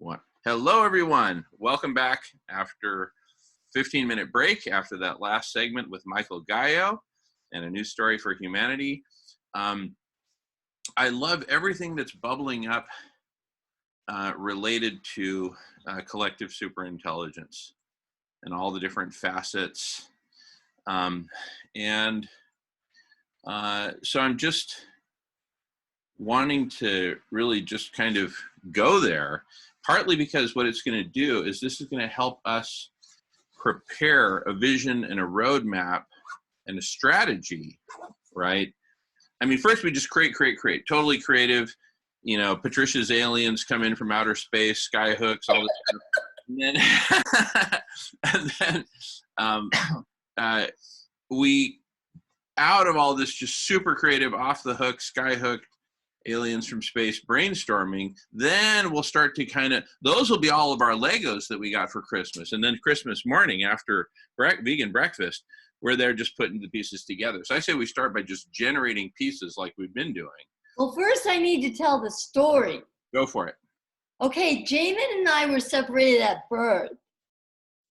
One. Hello, everyone. Welcome back after 15-minute break after that last segment with Michael Gaio and a new story for humanity. I love everything that's bubbling up related to collective superintelligence and all the different facets. So I'm just wanting to really just kind of go there, partly because what it's going to do is this is going to help us prepare a vision and a roadmap and a strategy, right? I mean, first we just create, totally creative. You know, Patricia's aliens come in from outer space, sky hooks, all this stuff. And then we, out of all this just super creative, off the hook, sky hook, aliens from space brainstorming, then we'll start to those will be all of our Legos that we got for Christmas. And then Christmas morning after vegan breakfast, we're there just putting the pieces together. So I say we start by just generating pieces like we've been doing. Well, first I need to tell the story. Go for it. Okay, Jamin and I were separated at birth.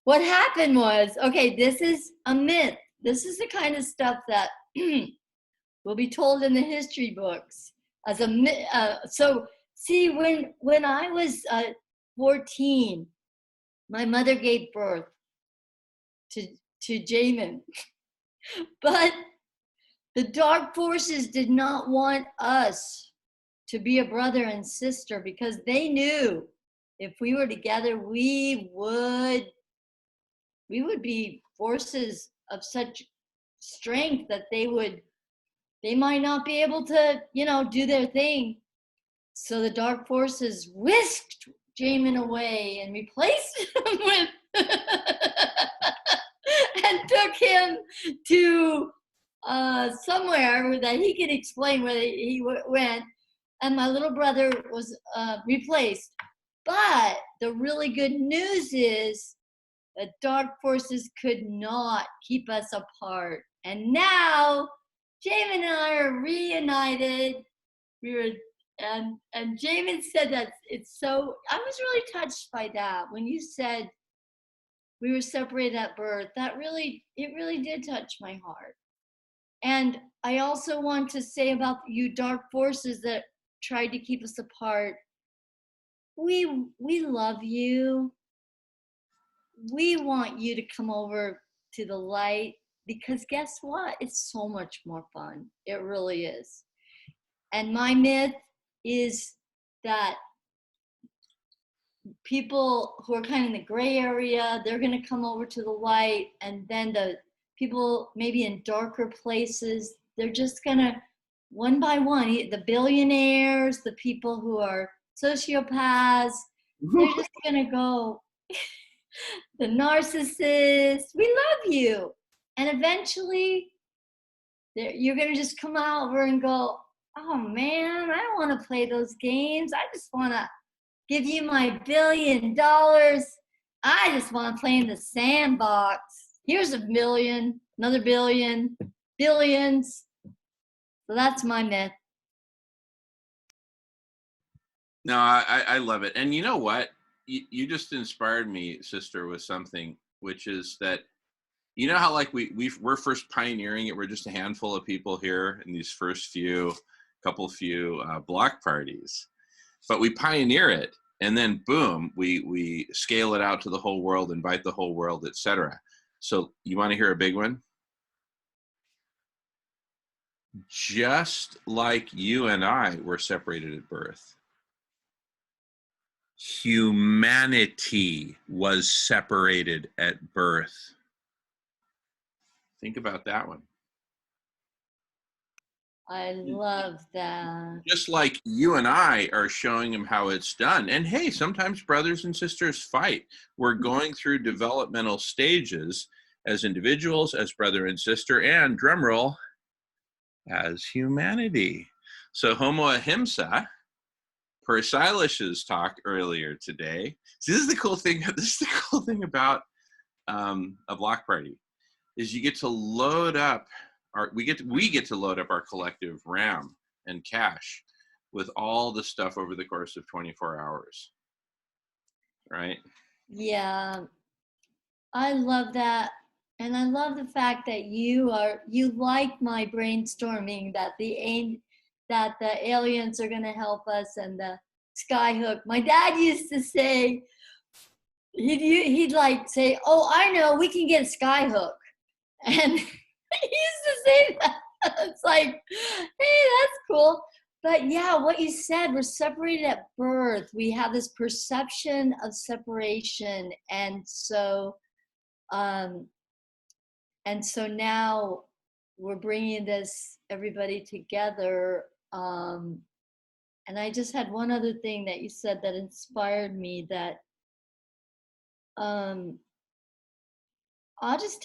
What happened was, okay, this is a myth. This is the kind of stuff that will be told in the history books as a myth. So see, when I was 14, my mother gave birth to Jamin. But the dark forces did not want us to be a brother and sister because they knew if we were together, we would be forces of such strength that they might not be able to, do their thing. So the dark forces whisked Jamin away and replaced him with and took him to somewhere that he could explain where he went, and my little brother was replaced. But the really good news is that dark forces could not keep us apart, and now Jamin and I are reunited. And Jamin said that it's so. I was really touched by that when you said we were separated at birth. It really did touch my heart. And I also want to say about you dark forces that tried to keep us apart. We love you. We want you to come over to the light because guess what? It's so much more fun. It really is. And my myth is that people who are kind of in the gray area, they're going to come over to the light, and then the people maybe in darker places, they're just going to, one by one, the billionaires, the people who are sociopaths, they're just going to go, the narcissists, we love you. And eventually, you're going to just come over and go, oh man, I don't want to play those games. I just want to give you my $1 billion. I just want to play in the sandbox. Here's $1 million, another $1 billion, billions. So that's my myth. No, I love it. And you know what? You just inspired me, sister, with something, which is that, you know how like we're first pioneering it. We're just a handful of people here in these first few block parties, but we pioneer it. And then boom, we scale it out to the whole world, invite the whole world, etc. So you want to hear a big one? Just like you and I were separated at birth, humanity was separated at birth. Think about that one. I love that. Just like you and I are showing them how it's done. And hey, sometimes brothers and sisters fight. We're going through developmental stages as individuals, as brother and sister, and drumroll, as humanity. So Homo Ahimsa, per Silas's talk earlier today. See, this is the cool thing. This is the cool thing about a block party, is you get to load up we get to load up our collective RAM and cache with all the stuff over the course of 24 hours. right? Yeah, I love that. And I love the fact that you like my brainstorming that that the aliens are going to help us and the skyhook. My dad used to say he'd like say, "Oh, I know, we can get a skyhook." And he used to say that. It's like, hey, that's cool. But yeah, what you said, we're separated at birth. We have this perception of separation. Um, and so now we're bringing this everybody together. And I just had one other thing that you said that inspired me that um, I'll just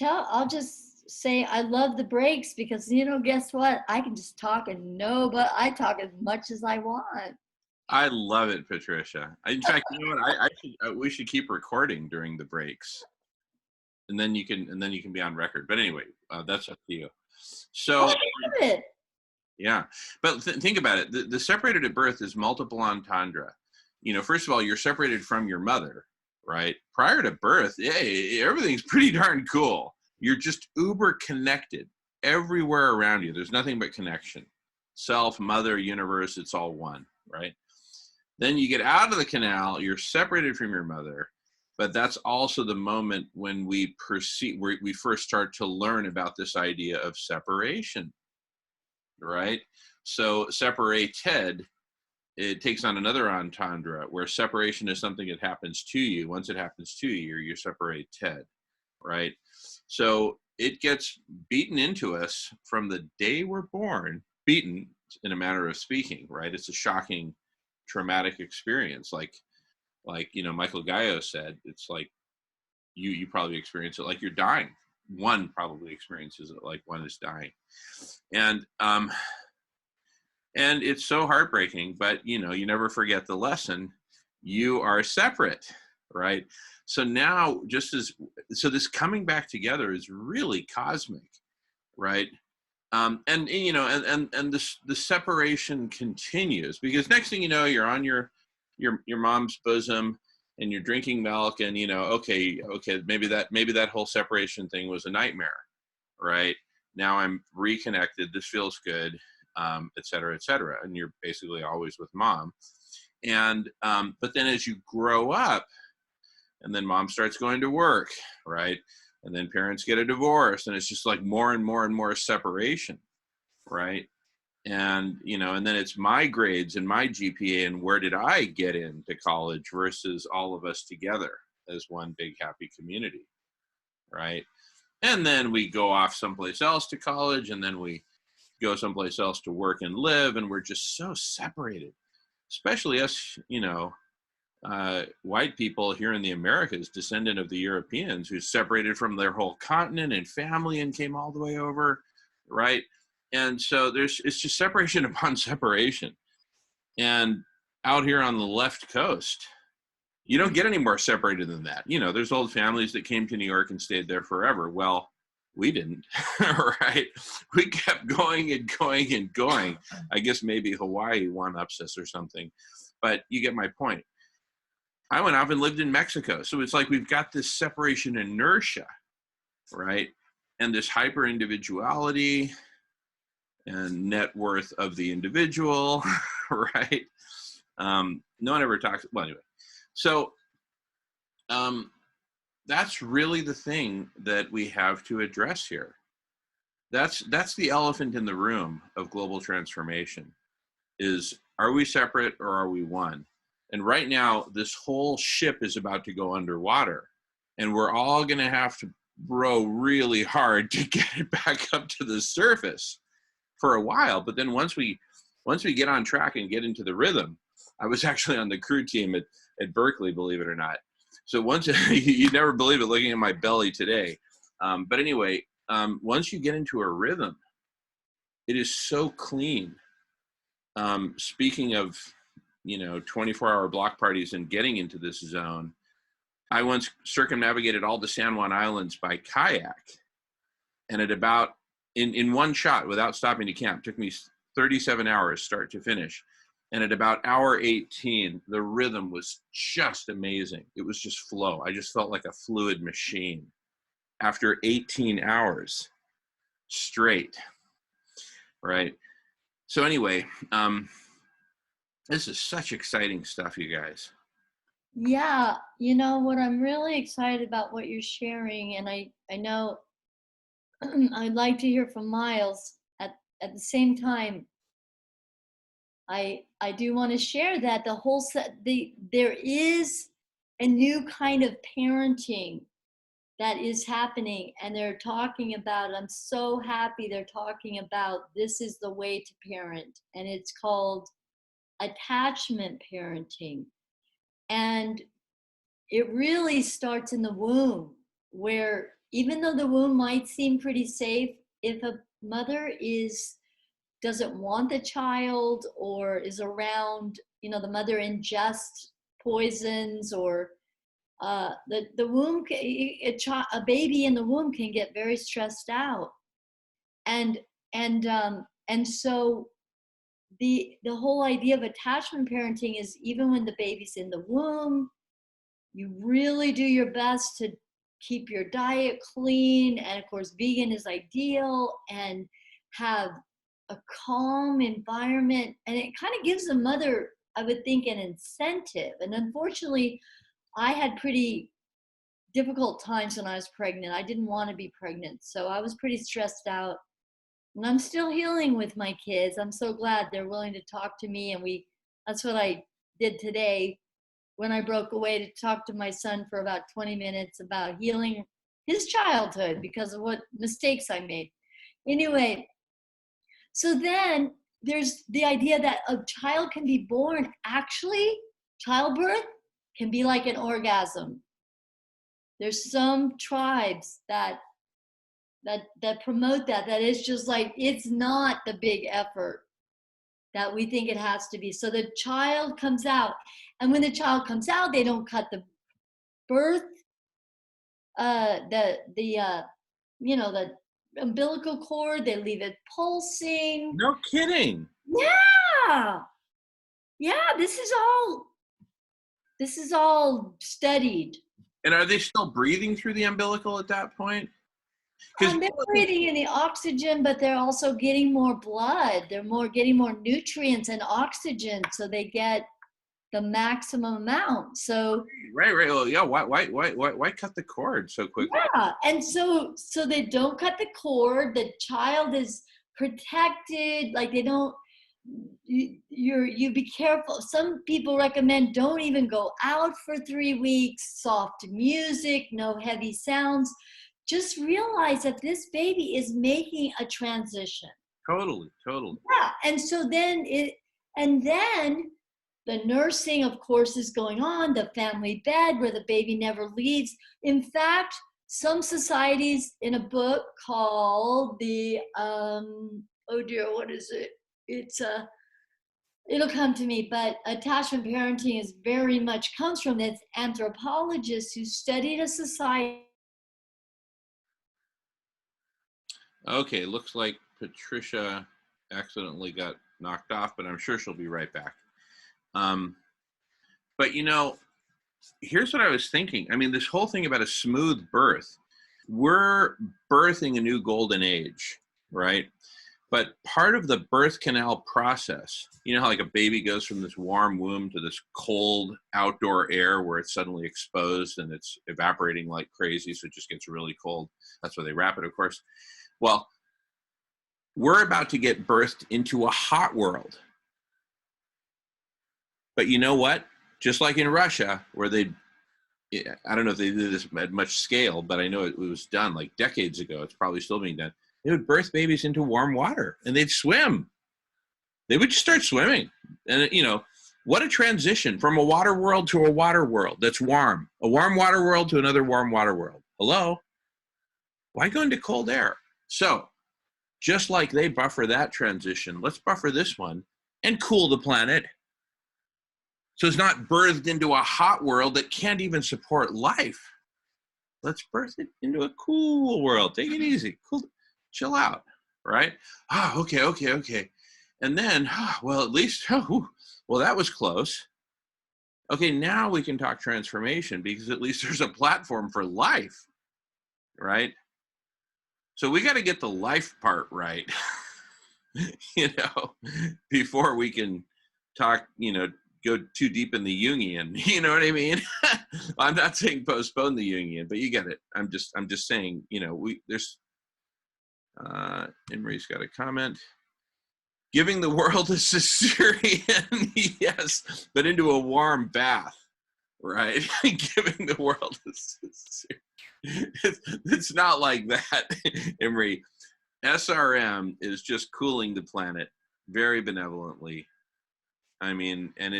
say I love the breaks because guess what? I can just talk and no, but I talk as much as I want. I love it, Patricia. In fact, you know what? We should keep recording during the breaks, and then you can be on record. But anyway, that's up to you. Oh, I So love it. yeah, but think about it. The separated at birth is multiple entendre. First of all, you're separated from your mother, right? Prior to birth, yeah, everything's pretty darn cool. You're just uber connected everywhere around you. There's nothing but connection. Self, mother, universe, it's all one, right? Then you get out of the canal, you're separated from your mother, but that's also the moment when we first start to learn about this idea of separation, right? So separated, it takes on another entendre where separation is something that happens to you. Once it happens to you, you're separated, right? So it gets beaten into us from the day we're born, beaten in a manner of speaking, right? It's a shocking, traumatic experience. Like Michael Gaio said, it's like you probably experience it like you're dying. One probably experiences it like one is dying. And it's so heartbreaking, but you never forget the lesson. You are separate, right? So now, so this coming back together is really cosmic, right? And the separation continues because next thing you know, you're on your mom's bosom and you're drinking milk, and okay, maybe that whole separation thing was a nightmare, right? Now I'm reconnected. This feels good, et cetera, et cetera. And you're basically always with mom. And but then as you grow up, and then mom starts going to work, right? And then parents get a divorce, and it's just like more and more and more separation, right? And then it's my grades and my GPA and where did I get into college versus all of us together as one big happy community, right? And then we go off someplace else to college, and then we go someplace else to work and live, and we're just so separated, especially us, white people here in the Americas, descendant of the Europeans who separated from their whole continent and family and came all the way over, right? And so it's just separation upon separation. And out here on the left coast, you don't get any more separated than that. There's old families that came to New York and stayed there forever. Well, we didn't, right? We kept going and going and going. I guess maybe Hawaii one-ups us or something, but you get my point. I went off and lived in Mexico. So it's like we've got this separation inertia, right? And this hyper individuality and net worth of the individual, right? No one ever talks, well, anyway. So that's really the thing that we have to address here. That's the elephant in the room of global transformation is, are we separate or are we one? And right now, this whole ship is about to go underwater, and we're all going to have to row really hard to get it back up to the surface for a while. But then once we get on track and get into the rhythm, I was actually on the crew team at Berkeley, believe it or not. So once you never believe it looking at my belly today. But anyway, once you get into a rhythm, it is so clean. Speaking of 24-hour block parties and getting into this zone, I once circumnavigated all the San Juan Islands by kayak, and at about in one shot without stopping to camp, took me 37 hours start to finish. And at about hour 18, the rhythm was just amazing. It was just flow. I just felt like a fluid machine after 18 hours straight, right? So anyway, this is such exciting stuff, you guys. Yeah, you know what, I'm really excited about what you're sharing, and I know I'd like to hear from Miles. At the same time, I do want to share that the whole set there is a new kind of parenting that is happening, and they're talking about, I'm so happy they're talking about, this is the way to parent, and it's called attachment parenting. And it really starts in the womb, where even though the womb might seem pretty safe, if a mother is doesn't want the child, or is around, you know, the mother ingests poisons, or the womb, a baby in the womb can get very stressed out, and and so the whole idea of attachment parenting is, even when the baby's in the womb, you really do your best to keep your diet clean, and of course vegan is ideal, and have a calm environment, and it kind of gives the mother, I would think, an incentive. And unfortunately, I had pretty difficult times when I was pregnant. I didn't want to be pregnant, so I was pretty stressed out, and I'm still healing with my kids. I'm so glad they're willing to talk to me, and that's what I did today when I broke away to talk to my son for about 20 minutes about healing his childhood because of what mistakes I made. Anyway, so then there's the idea that a child can be born. Actually, childbirth can be like an orgasm. There's some tribes that promote that is just like, it's not the big effort that we think it has to be. So the child comes out, and when the child comes out, they don't cut the birth, the umbilical cord. They leave it pulsing. No kidding. Yeah, yeah. This is all studied. And are they still breathing through the umbilical at that point? They're breathing in the oxygen, but they're also getting more blood. They're getting more nutrients and oxygen, so they get the maximum amount. So right. Well, yeah. Why cut the cord so quickly? yeah, and so they don't cut the cord. The child is protected. Like, they don't. You be careful. Some people recommend don't even go out for 3 weeks. Soft music, no heavy sounds. Just realize that this baby is making a transition. Totally. Yeah, and so then the nursing, of course, is going on, the family bed where the baby never leaves. In fact, some societies, in a book called the, oh dear, what is it? It'll come to me, but attachment parenting is very much comes from this anthropologist who studied a society. Okay, looks like Patricia accidentally got knocked off, but I'm sure she'll be right back. But here's what I was thinking. I mean, this whole thing about a smooth birth, we're birthing a new golden age, right? But part of the birth canal process, you know how like a baby goes from this warm womb to this cold outdoor air where it's suddenly exposed and it's evaporating like crazy, so it just gets really cold. That's why they wrap it, of course. Well, we're about to get birthed into a hot world. But you know what? Just like in Russia, where I don't know if they did this at much scale, but I know it was done like decades ago. It's probably still being done. They would birth babies into warm water, and they'd swim. They would just start swimming. And, what a transition from a water world to a water world that's warm. A warm water world to another warm water world. Hello? Why go into cold air? So, just like they buffer that transition, let's buffer this one and cool the planet. So it's not birthed into a hot world that can't even support life. Let's birth it into a cool world. Take it easy. Cool. Chill out. Right? Okay. And then, well, at least, well, that was close. Okay, now we can talk transformation because at least there's a platform for life, right? So we got to get the life part right, you know, before we can talk, go too deep in the Jungian. You know what I mean? I'm not saying postpone the Jungian, but you get it. I'm just saying, there's Emery's got a comment. Giving the world a cesarean, yes, but into a warm bath, right? Giving the world a cesarean. It's not like that, Emery. SRM is just cooling the planet very benevolently. I mean, and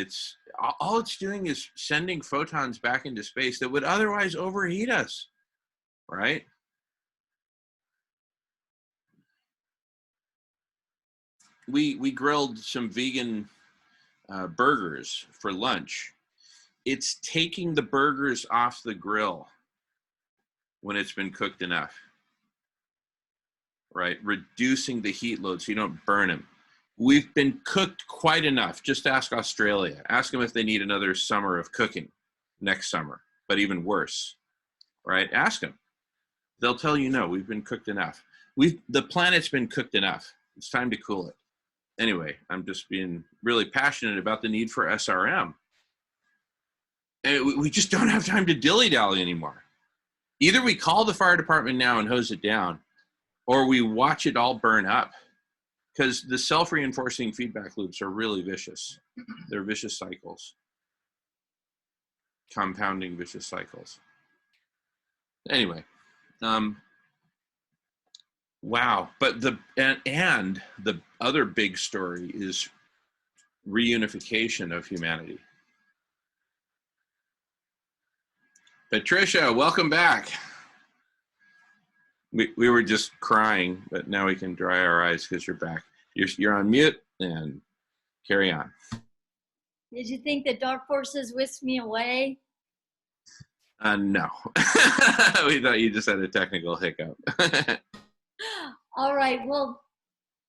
all it's doing is sending photons back into space that would otherwise overheat us, right? We grilled some vegan burgers for lunch. It's taking the burgers off the grill when it's been cooked enough, right? Reducing the heat load so you don't burn them. We've been cooked quite enough. Just ask Australia. Ask them if they need another summer of cooking next summer, but even worse, right? Ask them. They'll tell you no, we've been cooked enough. The planet's been cooked enough. It's time to cool it. Anyway, I'm just being really passionate about the need for SRM. And we just don't have time to dilly-dally anymore. Either we call the fire department now and hose it down, or we watch it all burn up. Because the self-reinforcing feedback loops are really vicious. They're vicious cycles. Compounding vicious cycles. Anyway, wow. But the other big story is reunification of humanity. Patricia, welcome back. We were just crying, but now we can dry our eyes because you're back. You're on mute and carry on. Did you think the dark forces whisked me away? No. We thought you just had a technical hiccup. All right. Well,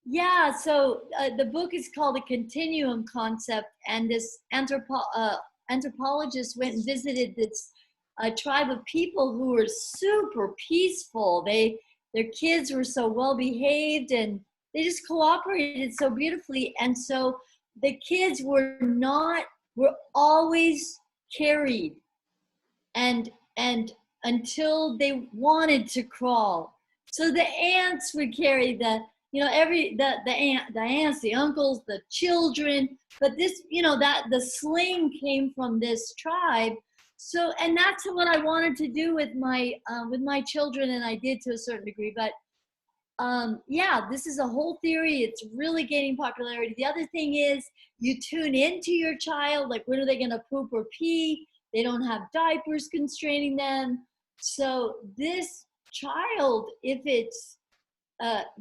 yeah. So the book is called A Continuum Concept, and this anthropologist went and visited this tribe of people who were super peaceful. Their kids were so well behaved, and they just cooperated so beautifully. And so the kids were always carried, and until they wanted to crawl. So the aunts would carry the aunts, the uncles, the children. But this, that the sling came from this tribe. So, and that's what I wanted to do with my children, and I did to a certain degree. But yeah, this is a whole theory. It's really gaining popularity. The other thing is you tune into your child, like when are they going to poop or pee? They don't have diapers constraining them. So this child, if it's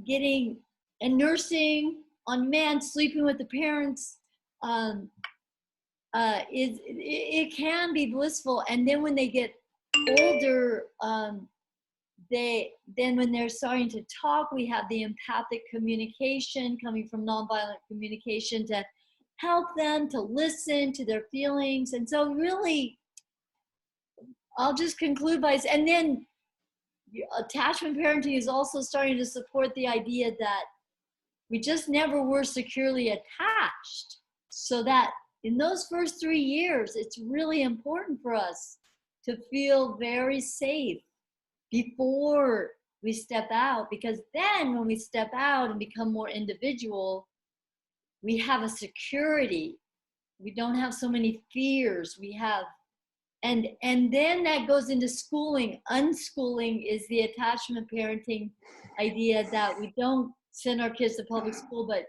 getting and nursing on demand, sleeping with the parents, it can be blissful. And then when they get older, when they're starting to talk, we have the empathic communication coming from nonviolent communication to help them to listen to their feelings. And so really, I'll just conclude by saying, and then attachment parenting is also starting to support the idea that we just never were securely attached. So that in those first 3 years, it's really important for us to feel very safe before we step out, because then when we step out and become more individual, we have a security. We don't have so many fears. We have, and then that goes into schooling. Unschooling is the attachment parenting idea that we don't send our kids to public school, but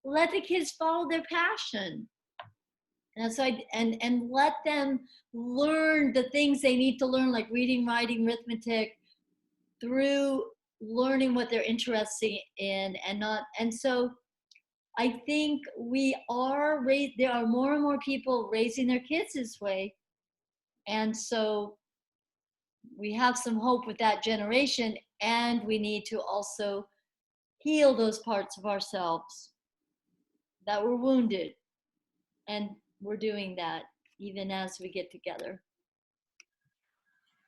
let the kids follow their passion. And so and let them learn the things they need to learn, like reading, writing, arithmetic, through learning what they're interested in, and so I think there are more and more people raising their kids this way. And so we have some hope with that generation, and we need to also heal those parts of ourselves. that were wounded. And we're doing that even as we get together.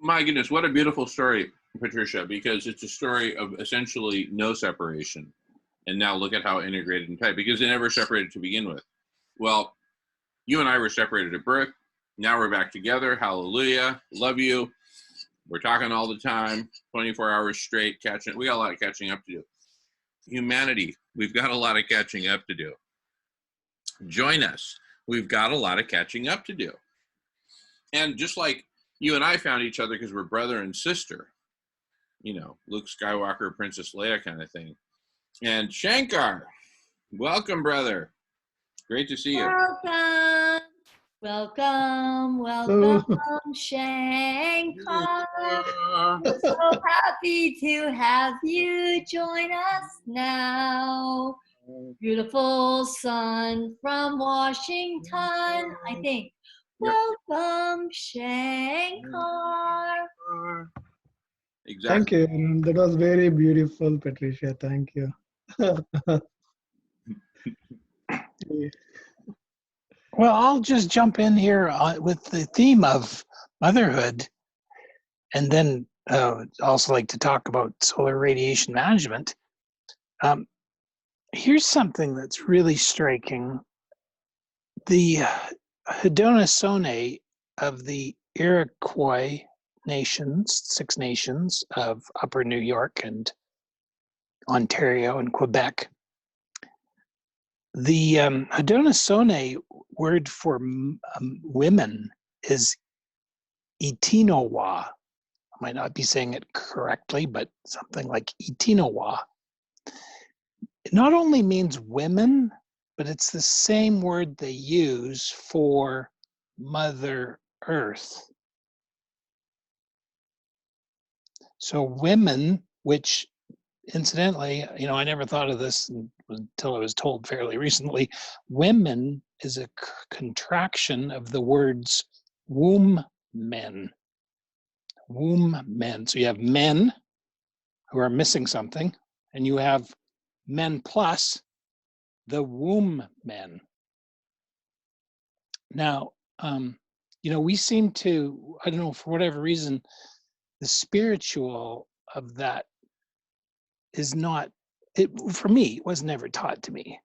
My goodness, what a beautiful story, Patricia, because it's a story of essentially no separation. And now look at how integrated and tight, because they never separated to begin with. Well, you and I were separated at birth. Now we're back together. Hallelujah. Love you. We're talking all the time, 24 hours straight, catching. We got a lot of catching up to do. Humanity, we've got a lot of catching up to do. Join us. We've got a lot of catching up to do. And just like you and I found each other because we're brother and sister, you know, Luke Skywalker, Princess Leia kind of thing. And Shankar, welcome, brother. Great to see you. Welcome, welcome, welcome, Shankar. We're so happy to have you join us now. Beautiful sun from Washington, I think. Yep. Welcome, Shankar. Exactly. Thank you. That was very beautiful, Patricia. Thank you. Well, I'll just jump in here with the theme of motherhood, and then also like to talk about solar radiation management. Here's something that's really striking. The Haudenosaunee of the Iroquois nations, 6 nations of Upper New York and Ontario and Quebec. The Haudenosaunee word for women is Itinawa. I might not be saying it correctly, but something like Itinawa. It not only means women, but it's the same word they use for Mother Earth. So women, which incidentally, you know, I never thought of this until I was told fairly recently, women is a contraction of the words womb men. Womb men. So you have men who are missing something, and you have men plus the womb men. Now, you know, we seem to, I don't know, for whatever reason, the spiritual of that is not, it for me, it was never taught to me.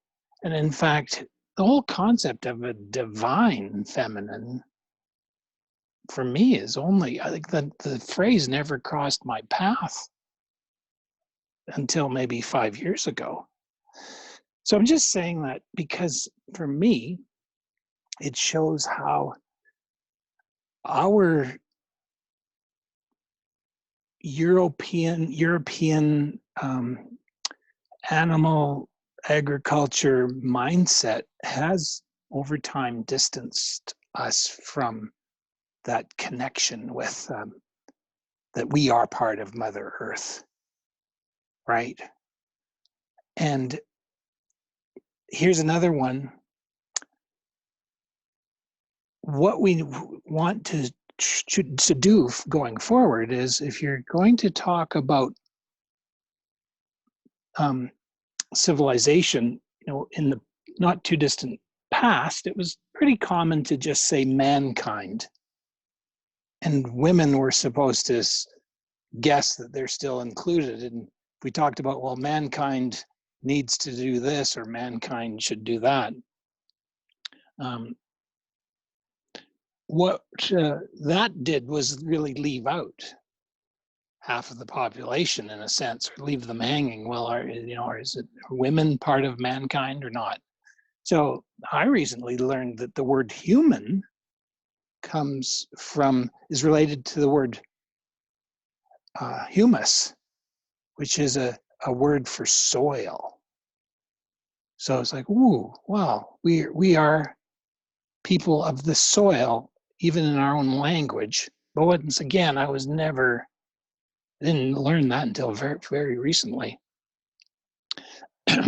And in fact, the whole concept of a divine feminine, for me, is only, I think that the phrase never crossed my path until maybe 5 years ago. So I'm just saying that because for me, it shows how our European animal agriculture mindset has over time distanced us from that connection with that we are part of Mother Earth, right? And here's another one. What we want to do going forward is, if you're going to talk about civilization, you know, in the not too distant past, it was pretty common to just say mankind, and women were supposed to guess that they're still included. And if we talked about, well, mankind needs to do this or mankind should do that, what that did was really leave out half of the population, in a sense, or leave them hanging. Well, is it women part of mankind or not? So I recently learned that the word human is related to the word humus, which is a word for soil. So it's like, ooh, wow, we are people of the soil, even in our own language. But once again, I didn't learn that until very, very recently.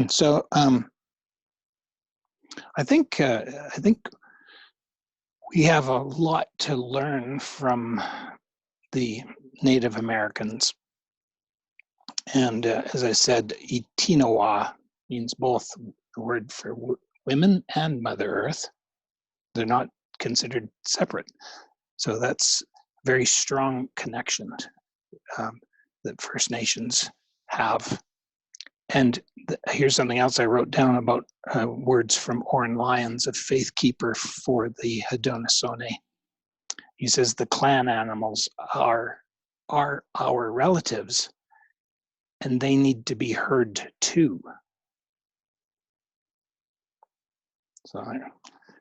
So I think we have a lot to learn from the Native Americans. And as I said, Itinawa means both the word for women and Mother Earth. They're not considered separate. So that's a very strong connection that First Nations have. And here's something else I wrote down about words from Oren Lyons, a faith keeper for the Haudenosaunee. He says the clan animals are our relatives, and they need to be heard too. So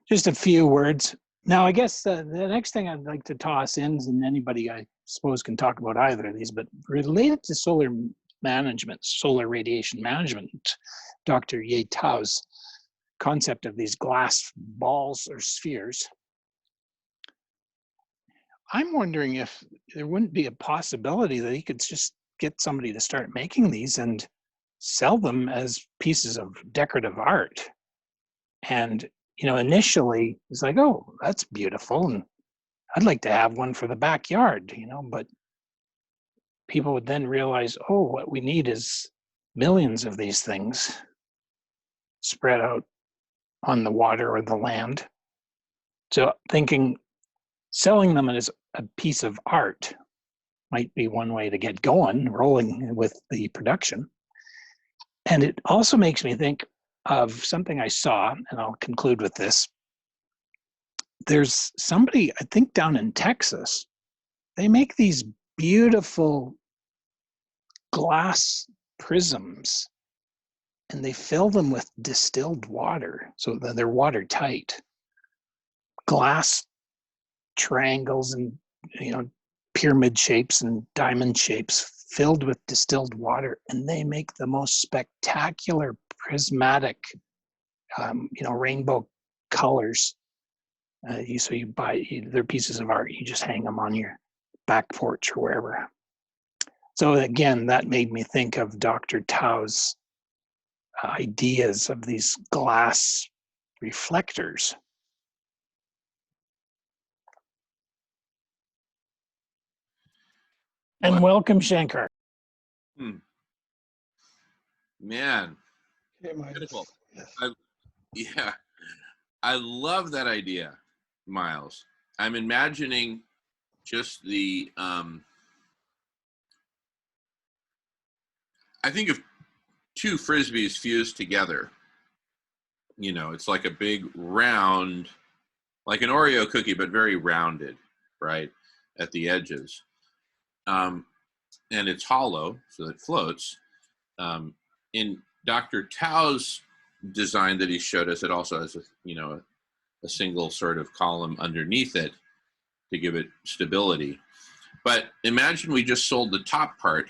just a few words. Now, I guess the next thing I'd like to toss in, and anybody I suppose can talk about either of these, but related to solar management, solar radiation management, Dr. Ye Tao's concept of these glass balls or spheres. I'm wondering if there wouldn't be a possibility that he could just get somebody to start making these and sell them as pieces of decorative art. And, initially it's like, oh, that's beautiful, and I'd like to have one for the backyard, but people would then realize, oh, what we need is millions of these things spread out on the water or the land. So thinking selling them as a piece of art might be one way to get going, rolling with the production. And it also makes me think of something I saw, and I'll conclude with this. There's somebody, I think down in Texas, they make these beautiful glass prisms, and they fill them with distilled water so that they're watertight. Glass triangles and pyramid shapes and diamond shapes filled with distilled water, and they make the most spectacular prismatic rainbow colors. So you buy, they're pieces of art, you just hang them on your back porch or wherever. So again, that made me think of Dr. Tao's ideas of these glass reflectors. And welcome, Shankar. Man, Hey, Miles. beautiful. Yes. I love that idea, Miles. I'm imagining just the I think if two frisbees fused together, it's like a big round, like an Oreo cookie, but very rounded, right, at the edges. And it's hollow, so it floats. In Dr. Tao's design that he showed us, it also has a single sort of column underneath it to give it stability. But imagine we just sold the top part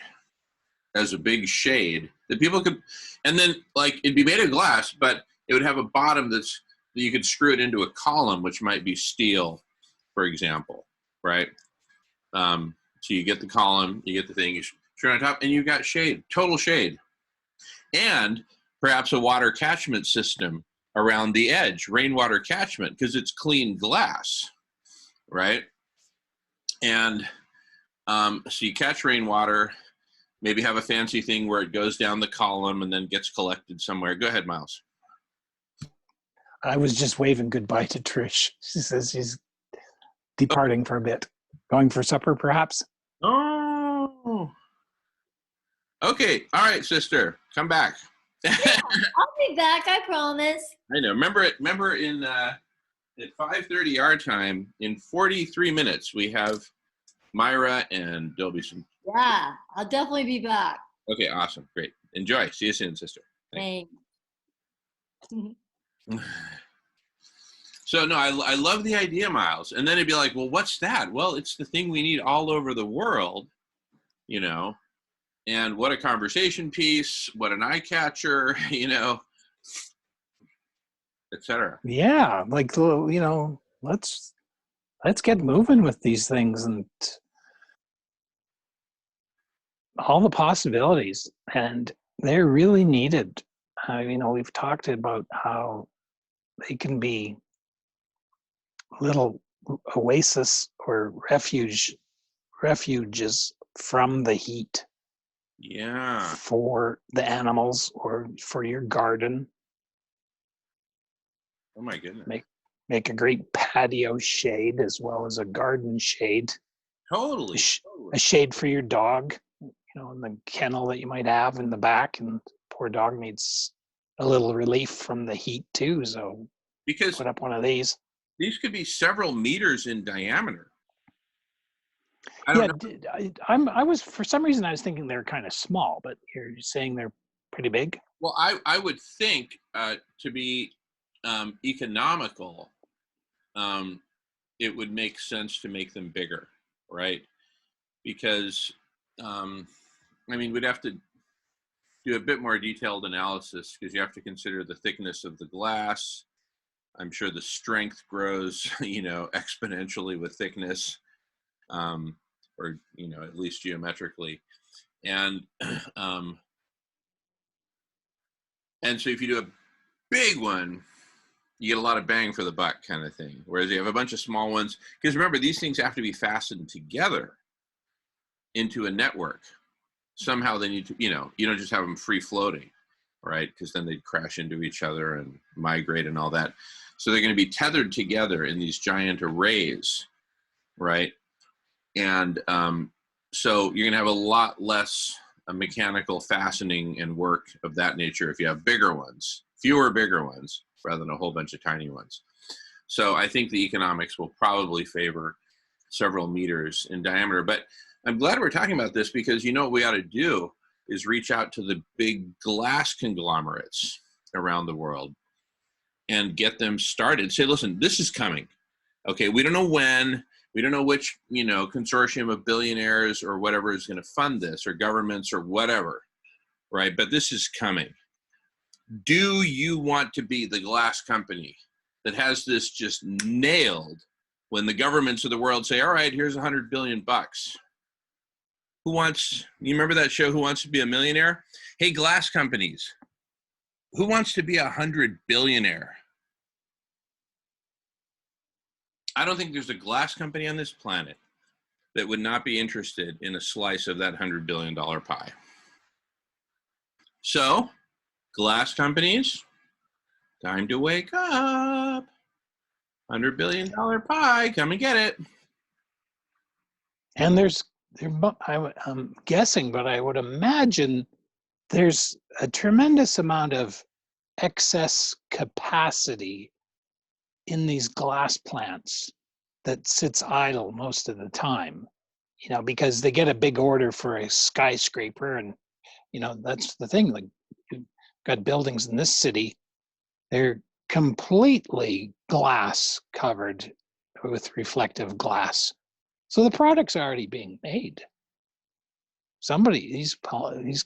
as a big shade that people could, and then it'd be made of glass, but it would have a bottom that you could screw it into a column, which might be steel, for example, right? So you get the column, you get the thing, you screw it on top, and you've got shade, total shade. And perhaps a water catchment system around the edge, rainwater catchment, because it's clean glass, right? And so you catch rainwater, maybe have a fancy thing where it goes down the column and then gets collected somewhere. Go ahead, Miles. I was just waving goodbye to Trish. She says she's departing for a bit. Going for supper, perhaps? Oh. Okay. All right, sister. Come back. I'll be back, I promise. I know. Remember in at 5:30 our time, in 43 minutes, we have Myra and there'll be some. Yeah, I'll definitely be back. Okay, awesome. Great. Enjoy. See you soon, sister. Thanks. So no, I love the idea, Miles. And then it'd be like, well, what's that? Well, it's the thing we need all over the world, and what a conversation piece, what an eye catcher, etc. Yeah, let's get moving with these things and all the possibilities, and they're really needed. We've talked about how they can be little oasis or refuges from the heat. Yeah. For the animals or for your garden. Oh my goodness. Make a great patio shade as well as a garden shade. Totally. A shade for your dog, in the kennel that you might have in the back, and poor dog needs a little relief from the heat too. So Because put up one of these. these could be several meters in diameter. I don't know. I was, for some reason, I was thinking they're kind of small, but you're saying they're pretty big. Well, I would think to be economical, it would make sense to make them bigger, right? Because, we'd have to do a bit more detailed analysis because you have to consider the thickness of the glass. I'm sure the strength grows, exponentially with thickness, or, at least geometrically. And so if you do a big one, you get a lot of bang for the buck kind of thing. Whereas you have a bunch of small ones, because remember, these things have to be fastened together into a network. Somehow they need to, you don't just have them free floating, right? Because then they'd crash into each other and migrate and all that. So they're going to be tethered together in these giant arrays, right? And so you're going to have a lot less mechanical fastening and work of that nature if you have bigger ones, fewer bigger ones, rather than a whole bunch of tiny ones. So I think the economics will probably favor several meters in diameter. But I'm glad we're talking about this, because what we ought to do is reach out to the big glass conglomerates around the world and get them started. Say, listen, this is coming. Okay, we don't know when, we don't know which, consortium of billionaires or whatever is going to fund this, or governments or whatever, right? But this is coming. Do you want to be the glass company that has this just nailed when the governments of the world say, all right, here's $100 billion. You remember that show, Who Wants to Be a Millionaire? Hey, glass companies, who wants to be a 100 billionaire? I don't think there's a glass company on this planet that would not be interested in a slice of that $100 billion pie. So, glass companies, time to wake up. $100 billion pie, come and get it. And I'm guessing, but I would imagine there's a tremendous amount of excess capacity in these glass plants that sits idle most of the time, because they get a big order for a skyscraper, and that's the thing. Like, you've got buildings in this city, they're completely glass covered with reflective glass. So the product's already being made. These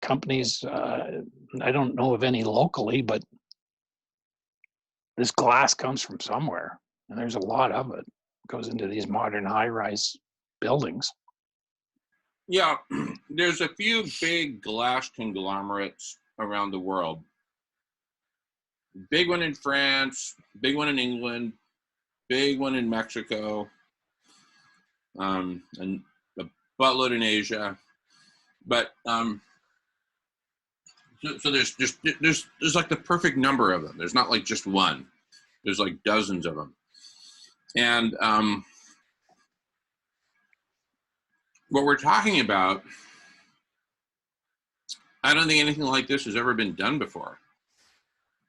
companies, I don't know of any locally, but this glass comes from somewhere, and there's a lot of it. It goes into these modern high-rise buildings. Yeah, there's a few big glass conglomerates around the world. Big one in France, big one in England, big one in Mexico, and a buttload in Asia. But so there's like the perfect number of them. There's not like just one. There's like dozens of them. And what we're talking about, I don't think anything like this has ever been done before.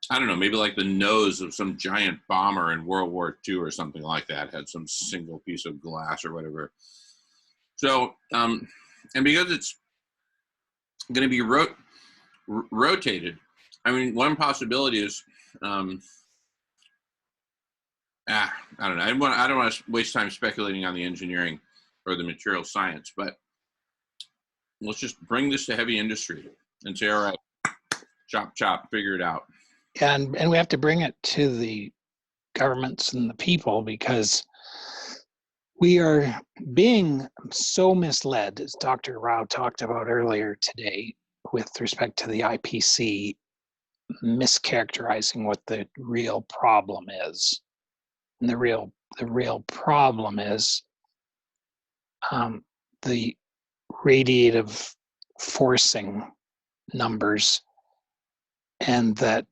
I don't know, maybe like the nose of some giant bomber in World War II or something like that had some single piece of glass or whatever. So, and because it's going to be rotated, one possibility is, I don't know. I don't want to waste time speculating on the engineering or the material science, but let's just bring this to heavy industry and say, all right, chop, figure it out. And we have to bring it to the governments and the people, because we are being so misled, as Dr. Rao talked about earlier today, with respect to the IPC mischaracterizing what the real problem is. And the real problem is the radiative forcing numbers, and that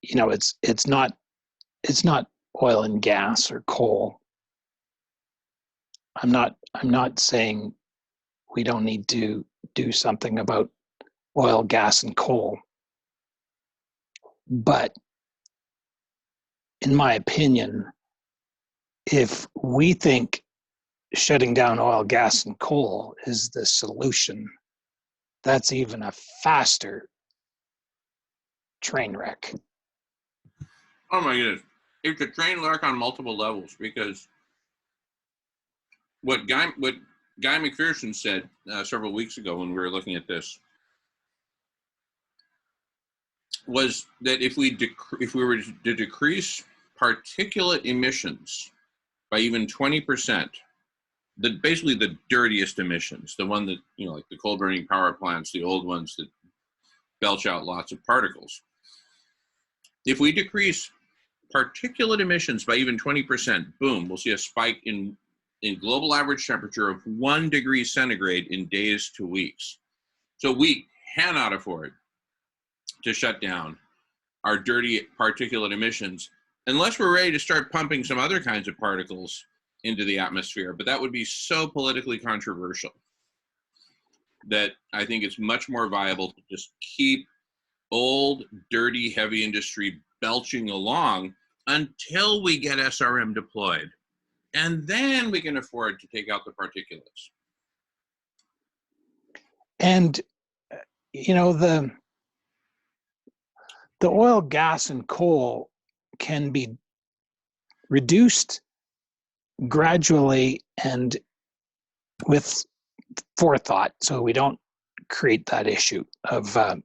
you know, it's not oil and gas or coal. I'm not saying we don't need to do something about oil, gas, and coal. But in my opinion, if we think shutting down oil, gas, and coal is the solution, that's even a faster train wreck. Oh my goodness. It's a train wreck on multiple levels, because what Guy McPherson said several weeks ago when we were looking at this was that if we were to decrease particulate emissions by even 20%, basically the dirtiest emissions, the one that, you know, like the coal burning power plants, the old ones that belch out lots of particles. If we decrease particulate emissions by even 20%, boom, we'll see a spike in global average temperature of 1 degree centigrade in days to weeks. So we cannot afford to shut down our dirty particulate emissions unless we're ready to start pumping some other kinds of particles into the atmosphere. But that would be so politically controversial that I think it's much more viable to just keep old, dirty, heavy industry belching along until we get SRM deployed. And then we can afford to take out the particulates. And, you know, the oil, gas, and coal can be reduced gradually and with forethought, so we don't create that issue of an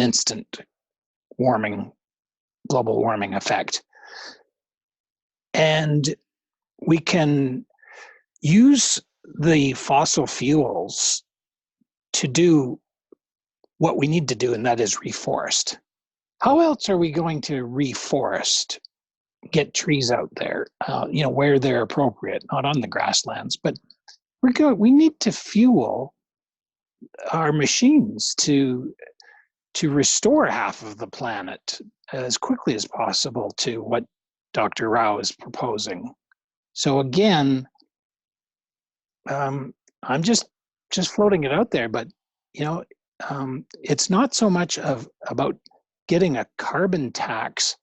instant global warming effect. And we can use the fossil fuels to do what we need to do, and that is reforest. How else are we going to reforest, get trees out there, you know, where they're appropriate, not on the grasslands, but we need to fuel our machines to restore half of the planet as quickly as possible to what Dr. Rao is proposing. So again, I'm just floating it out there, but you know, it's not so much about getting a carbon tax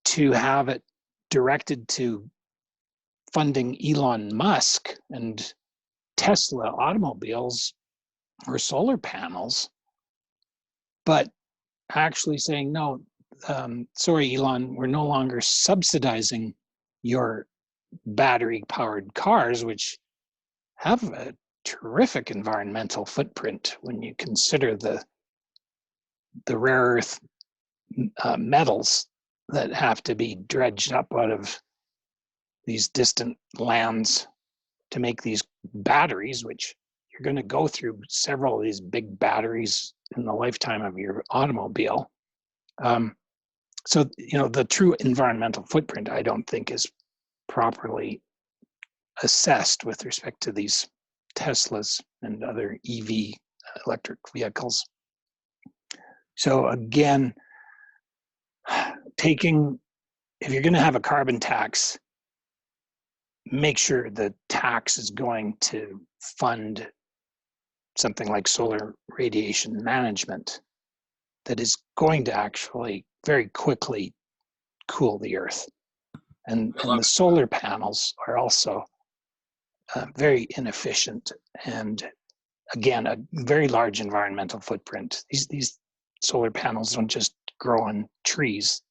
to have it directed to funding Elon Musk and Tesla automobiles or solar panels, but actually saying, no, sorry, Elon, we're no longer subsidizing your battery-powered cars, which have a terrific environmental footprint when you consider the rare earth metals that have to be dredged up out of these distant lands to make these batteries, which you're going to go through several of these big batteries in the lifetime of your automobile. So, you know, the true environmental footprint, I don't think, is properly assessed with respect to these Teslas and other EV electric vehicles. So again, if you're going to have a carbon tax, make sure the tax is going to fund something like solar radiation management that is going to actually very quickly cool the earth. And the solar panels are also very inefficient and, again, a very large environmental footprint. These solar panels don't just grow on trees.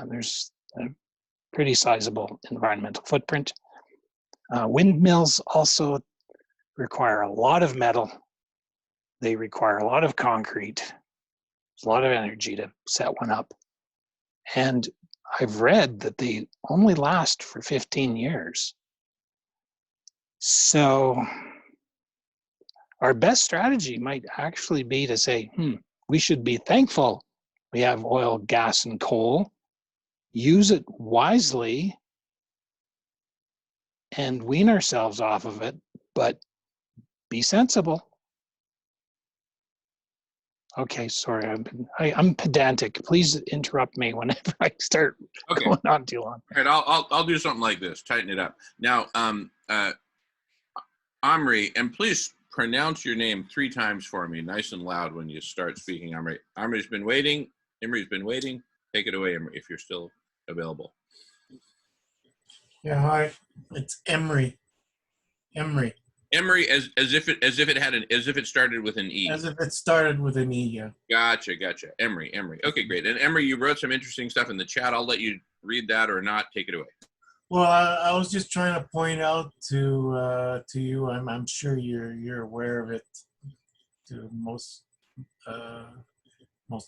There's a pretty sizable environmental footprint. Windmills also require a lot of metal. They require a lot of concrete. There's a lot of energy to set one up. And I've read that they only last for 15 years. So our best strategy might actually be to say, we should be thankful we have oil, gas, and coal. Use it wisely and wean ourselves off of it, but be sensible. Okay, sorry, I'm pedantic. Please interrupt me whenever I start Okay. going on too long. All right, I'll do something like this. Tighten it up. Now, Omri, and please pronounce your name 3 times for me, nice and loud when you start speaking. Omri. Omri's been waiting. Imri's been waiting. Take it away, Imri, if you're still available. Yeah, hi. It's Emery. Emery. Imri, as if it started with an E. As if it started with an E, yeah. Gotcha. Emery. Okay, great. And Emery, you wrote some interesting stuff in the chat. I'll let you read that or not. Take it away. Well, I was just trying to point out to you. I'm sure you're aware of it. To most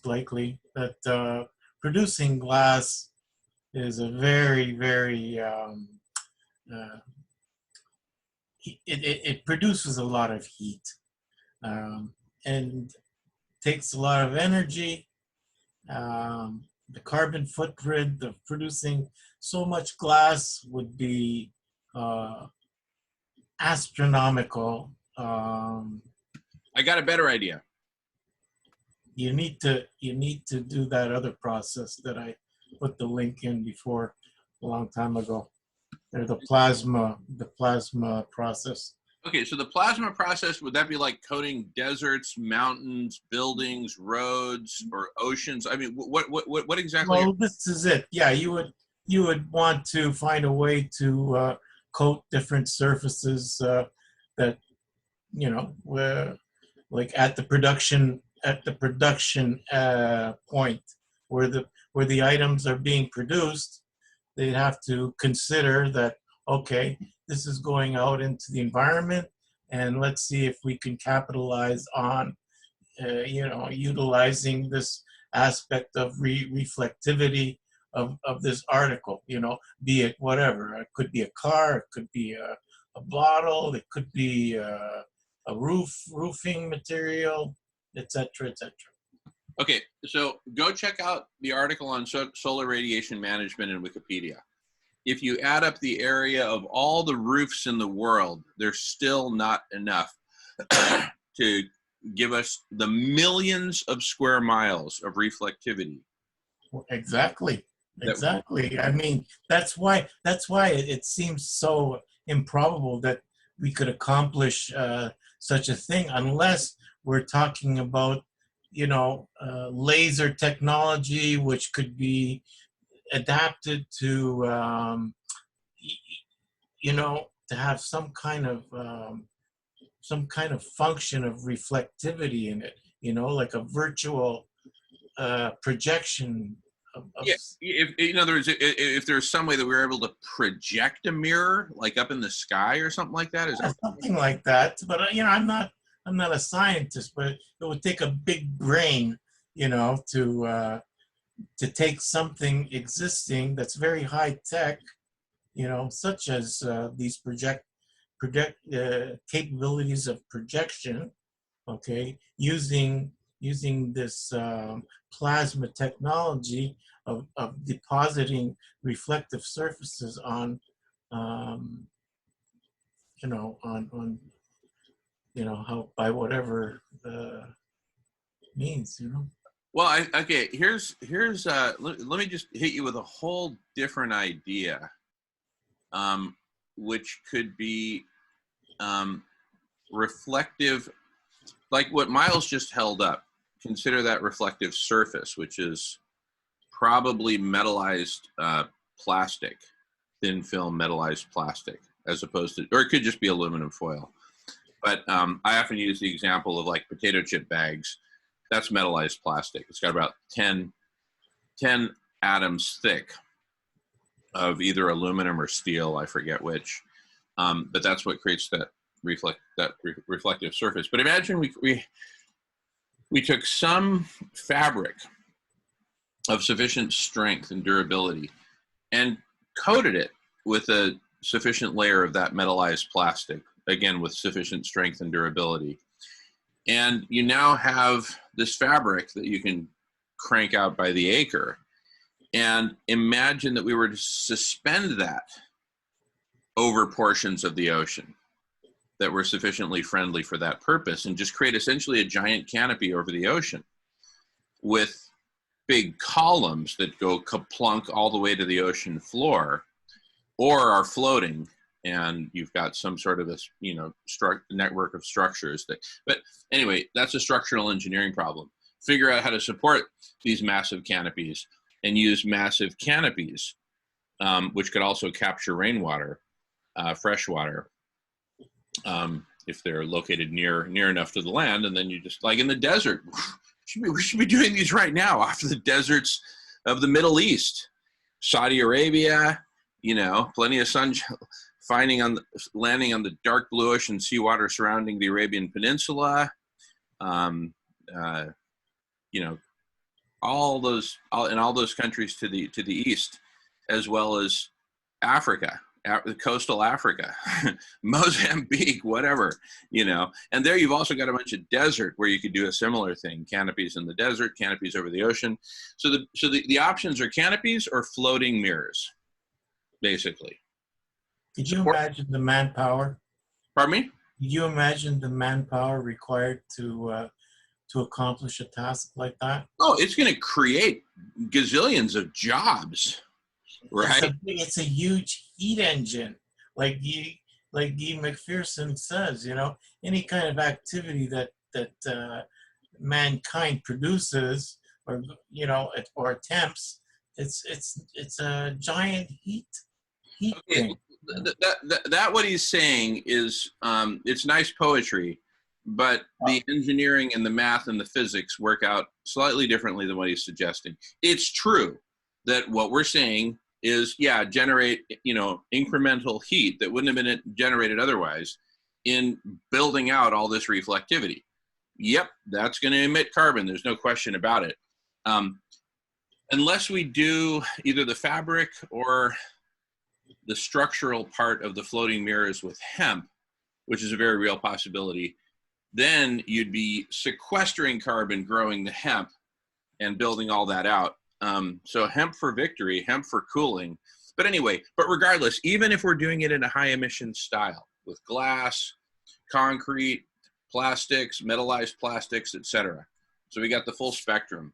likely that producing glass is a very it produces a lot of heat and takes a lot of energy. The carbon footprint of producing so much glass would be astronomical. I got a better idea. You need to do that other process that I put the link in before a long time ago. They're the plasma process. Okay, so the plasma process, would that be like coating deserts, mountains, buildings, roads, or oceans? I mean, what exactly? Well, this is it. Yeah, you would want to find a way to coat different surfaces that, you know, where, like at the production point where the items are being produced, they'd have to consider that, okay, this is going out into the environment, and let's see if we can capitalize on, utilizing this aspect of reflectivity of this article, be it whatever. It could be a car, it could be a bottle, it could be a roofing material, etc., etc. Okay, so go check out the article on solar radiation management in Wikipedia. If you add up the area of all the roofs in the world, there's still not enough to give us the millions of square miles of reflectivity. Exactly. I mean, that's why it seems so improbable that we could accomplish such a thing, unless we're talking about, laser technology, which could be adapted to, to have some kind of function of reflectivity in it, like a virtual projection. Yeah, if, in other words, if there's some way that we were able to project a mirror, like up in the sky or something like that, something like that. But I'm not a scientist, but it would take a big brain, to take something existing that's very high tech, such as these capabilities of projection, okay, using this plasma technology of depositing reflective surfaces on, on how, by whatever means, Well, okay. Here's let me just hit you with a whole different idea, which could be reflective, like what Miles just held up. Consider that reflective surface, which is probably metallized plastic, thin film metallized plastic, as opposed to, or it could just be aluminum foil. But I often use the example of like potato chip bags. That's metallized plastic. It's got about 10 atoms thick of either aluminum or steel, I forget which. But that's what creates that reflective surface. But imagine we took some fabric of sufficient strength and durability and coated it with a sufficient layer of that metallized plastic, again, with sufficient strength and durability. And you now have this fabric that you can crank out by the acre. And imagine that we were to suspend that over portions of the ocean that were sufficiently friendly for that purpose, and just create essentially a giant canopy over the ocean. with big columns that go kaplunk all the way to the ocean floor, or are floating, and you've got some sort of a, you know, network of structures that, but anyway, that's a structural engineering problem. Figure out how to support these massive canopies and use massive canopies, which could also capture rainwater, fresh water, if they're located near enough to the land. And then you just, like in the desert, we should be doing these right now off the deserts of the Middle East, Saudi Arabia, you know, plenty of sun, landing on the dark blue ocean seawater surrounding the Arabian Peninsula. You know, all those countries to the east, as well as Africa, coastal Africa, Mozambique, whatever, you know. And there you've also got a bunch of desert where you could do a similar thing: canopies in the desert, canopies over the ocean. So the options are canopies or floating mirrors, basically. Could you imagine the manpower? Pardon me? Could you imagine the manpower required to accomplish a task like that? Oh, it's going to create gazillions of jobs, right? It's a huge heat engine, like Guy McPherson says. You know, any kind of activity that mankind produces, or you know, or attempts, it's a giant heat Okay. thing. That what he's saying is, it's nice poetry, but the engineering and the math and the physics work out slightly differently than what he's suggesting. It's true that what we're saying is, yeah, generate, you know, incremental heat that wouldn't have been generated otherwise in building out all this reflectivity. Yep, that's going to emit carbon. There's no question about it. Unless we do either the fabric or the structural part of the floating mirrors with hemp, which is a very real possibility, then you'd be sequestering carbon, growing the hemp, and building all that out. So hemp for victory, hemp for cooling. But anyway, but regardless, even if we're doing it in a high emission style with glass, concrete, plastics, metallized plastics, etc. So we got the full spectrum: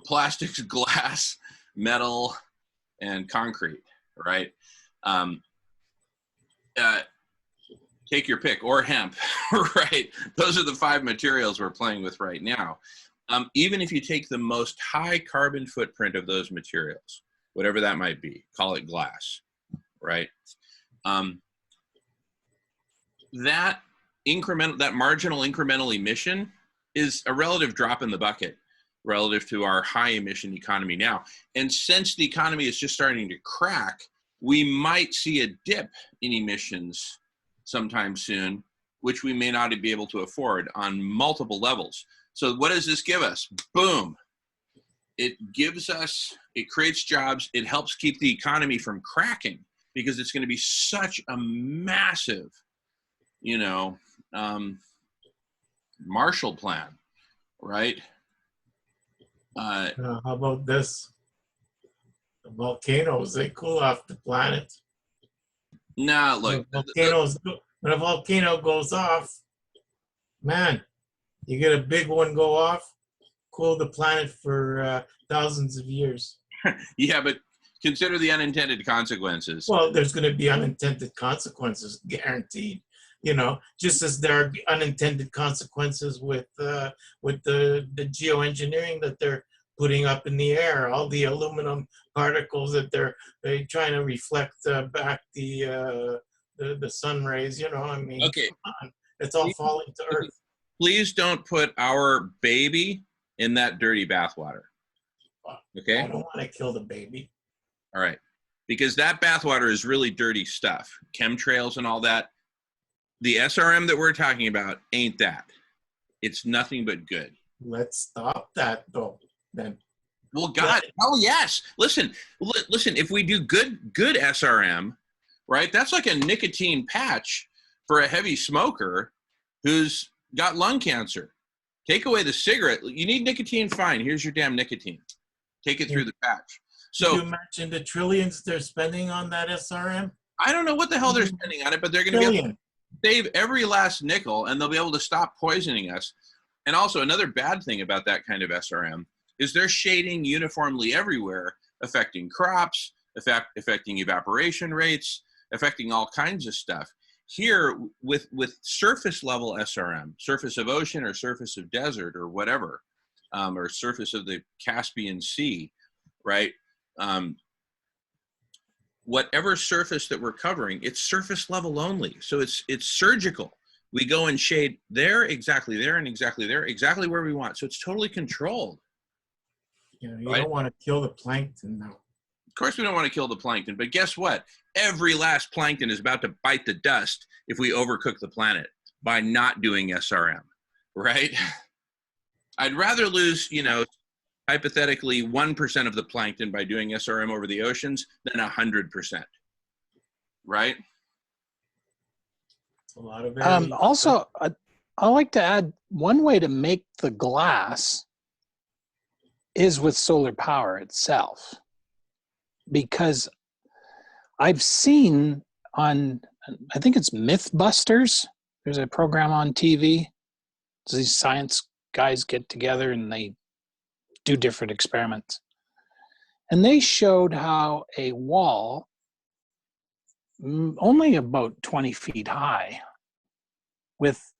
plastics, glass, metal, and concrete, right? Take your pick, or hemp, right? Those are the 5 materials we're playing with right now. Even if you take the most high carbon footprint of those materials, whatever that might be, call it glass, right? That marginal incremental emission is a relative drop in the bucket relative to our high emission economy now. And since the economy is just starting to crack, we might see a dip in emissions sometime soon, which we may not be able to afford on multiple levels. So what does this give us? Boom. It creates jobs. It helps keep the economy from cracking, because it's going to be such a massive, you know, Marshall Plan, right? How about this? The volcanoes, they cool off the planet. Nah, look. When a volcano goes off, man, you get a big one go off, cool the planet for thousands of years. Yeah, but consider the unintended consequences. Well, there's going to be unintended consequences, guaranteed. You know, just as there are unintended consequences with the geoengineering that they're putting up in the air, all the aluminum particles that they're trying to reflect back the sun rays. You know, I mean, okay, come on. It's all falling to earth. Please don't put our baby in that dirty bathwater. Okay? I don't want to kill the baby. All right. Because that bathwater is really dirty stuff. Chemtrails and all that. The SRM that we're talking about ain't that. It's nothing but good. Let's stop that, though, then. Well, God, hell yes. Listen, if we do good SRM, right, that's like a nicotine patch for a heavy smoker who's got lung cancer. Take away the cigarette. You need nicotine, fine. Here's your damn nicotine. Take it through the patch. So you mentioned the trillions they're spending on that SRM? I don't know what the hell they're spending on it, but they're going to be able to save every last nickel, and they'll be able to stop poisoning us. And also another bad thing about that kind of SRM is they're shading uniformly everywhere, affecting crops, affecting evaporation rates, affecting all kinds of stuff. Here, with surface level SRM, surface of ocean or surface of desert or whatever, or surface of the Caspian Sea, right? Whatever surface that we're covering, it's surface level only. So it's surgical. We go and shade there, exactly there, and exactly there, exactly where we want. So it's totally controlled. You know, you Right. don't want to kill the plankton now. Of course, we don't want to kill the plankton, but guess what? Every last plankton is about to bite the dust if we overcook the planet by not doing SRM, right? I'd rather lose, hypothetically 1% of the plankton by doing SRM over the oceans than 100%, right? It's a lot of variation. Also, I like to add one way to make the glass is with solar power itself, because I've seen on, I think it's Mythbusters, there's a program on TV. These science guys get together and they do different experiments. And they showed how a wall, only about 20 feet high, with